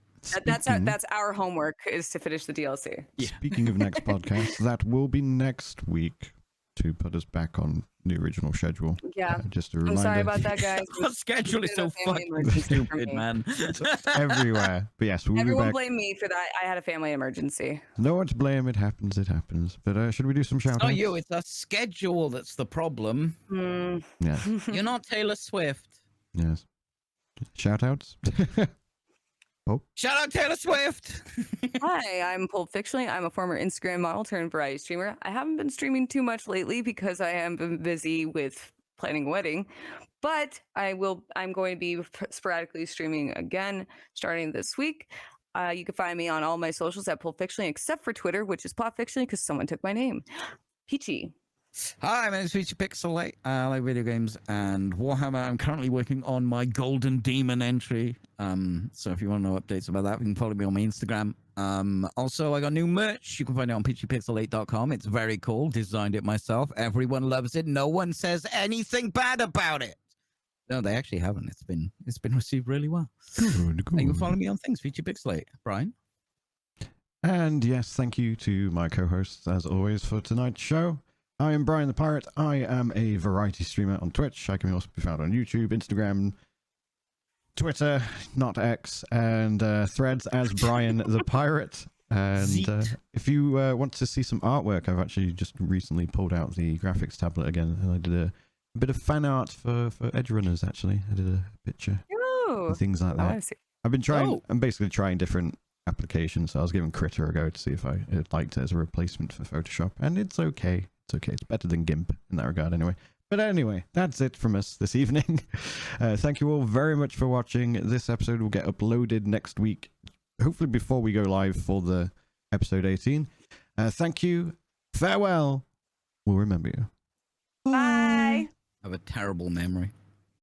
That's our homework is to finish the DLC. Speaking of next podcast, that will be next week to put us back on the original schedule. Yeah. Just a reminder. I'm sorry about that, guys. Our schedule is so fucking stupid, man. It's everywhere. But yes, we'll Everyone be back. blame me for that. I had a family emergency. No one to blame. It happens. It happens. But should we do some shout outs? Oh, it's a schedule that's the problem. Yes. You're not Taylor Swift. Yes. Shout outs. Shout out Taylor Swift. Hi, I'm Pulp Fictionally. I'm a former Instagram model turned variety streamer. I haven't been streaming too much lately because I have been busy with planning a wedding, but I'm going to be sporadically streaming again starting this week. You can find me on all my socials at Pulp Fictionally, except for Twitter, which is Plot Fictionally because someone took my name. Peachy. Hi, my name is Peachy Pixel. I like video games and Warhammer. I'm currently working on my Golden Demon entry. So if you want to know updates about that, you can follow me on my Instagram. Also, I got new merch. You can find it on peachypixel8.com. It's very cool. Designed it myself. Everyone loves it. No one says anything bad about it. No, they actually haven't. It's been received really well. Good. And you can follow me on things. Peachy Pixel8. Bryan. And yes, thank you to my co-hosts as always for tonight's show. I am Bryan the Pirate. I am a variety streamer on Twitch. I can also be found on YouTube, Instagram, Twitter, not X, and Threads as Bryan the Pirate. And if you want to see some artwork, I've actually just recently pulled out the graphics tablet again, and I did a bit of fan art for Edge Runners, actually. I did a picture and things like that. I've been trying, I'm basically trying different applications. So I was giving Critter a go to see if I liked it as a replacement for Photoshop, and it's okay. It's okay. It's better than GIMP in that regard anyway. But anyway, that's it from us this evening. Thank you all very much for watching. This episode will get uploaded next week, hopefully before we go live for the episode 18. Thank you. Farewell. We'll remember you. Bye. I have a terrible memory.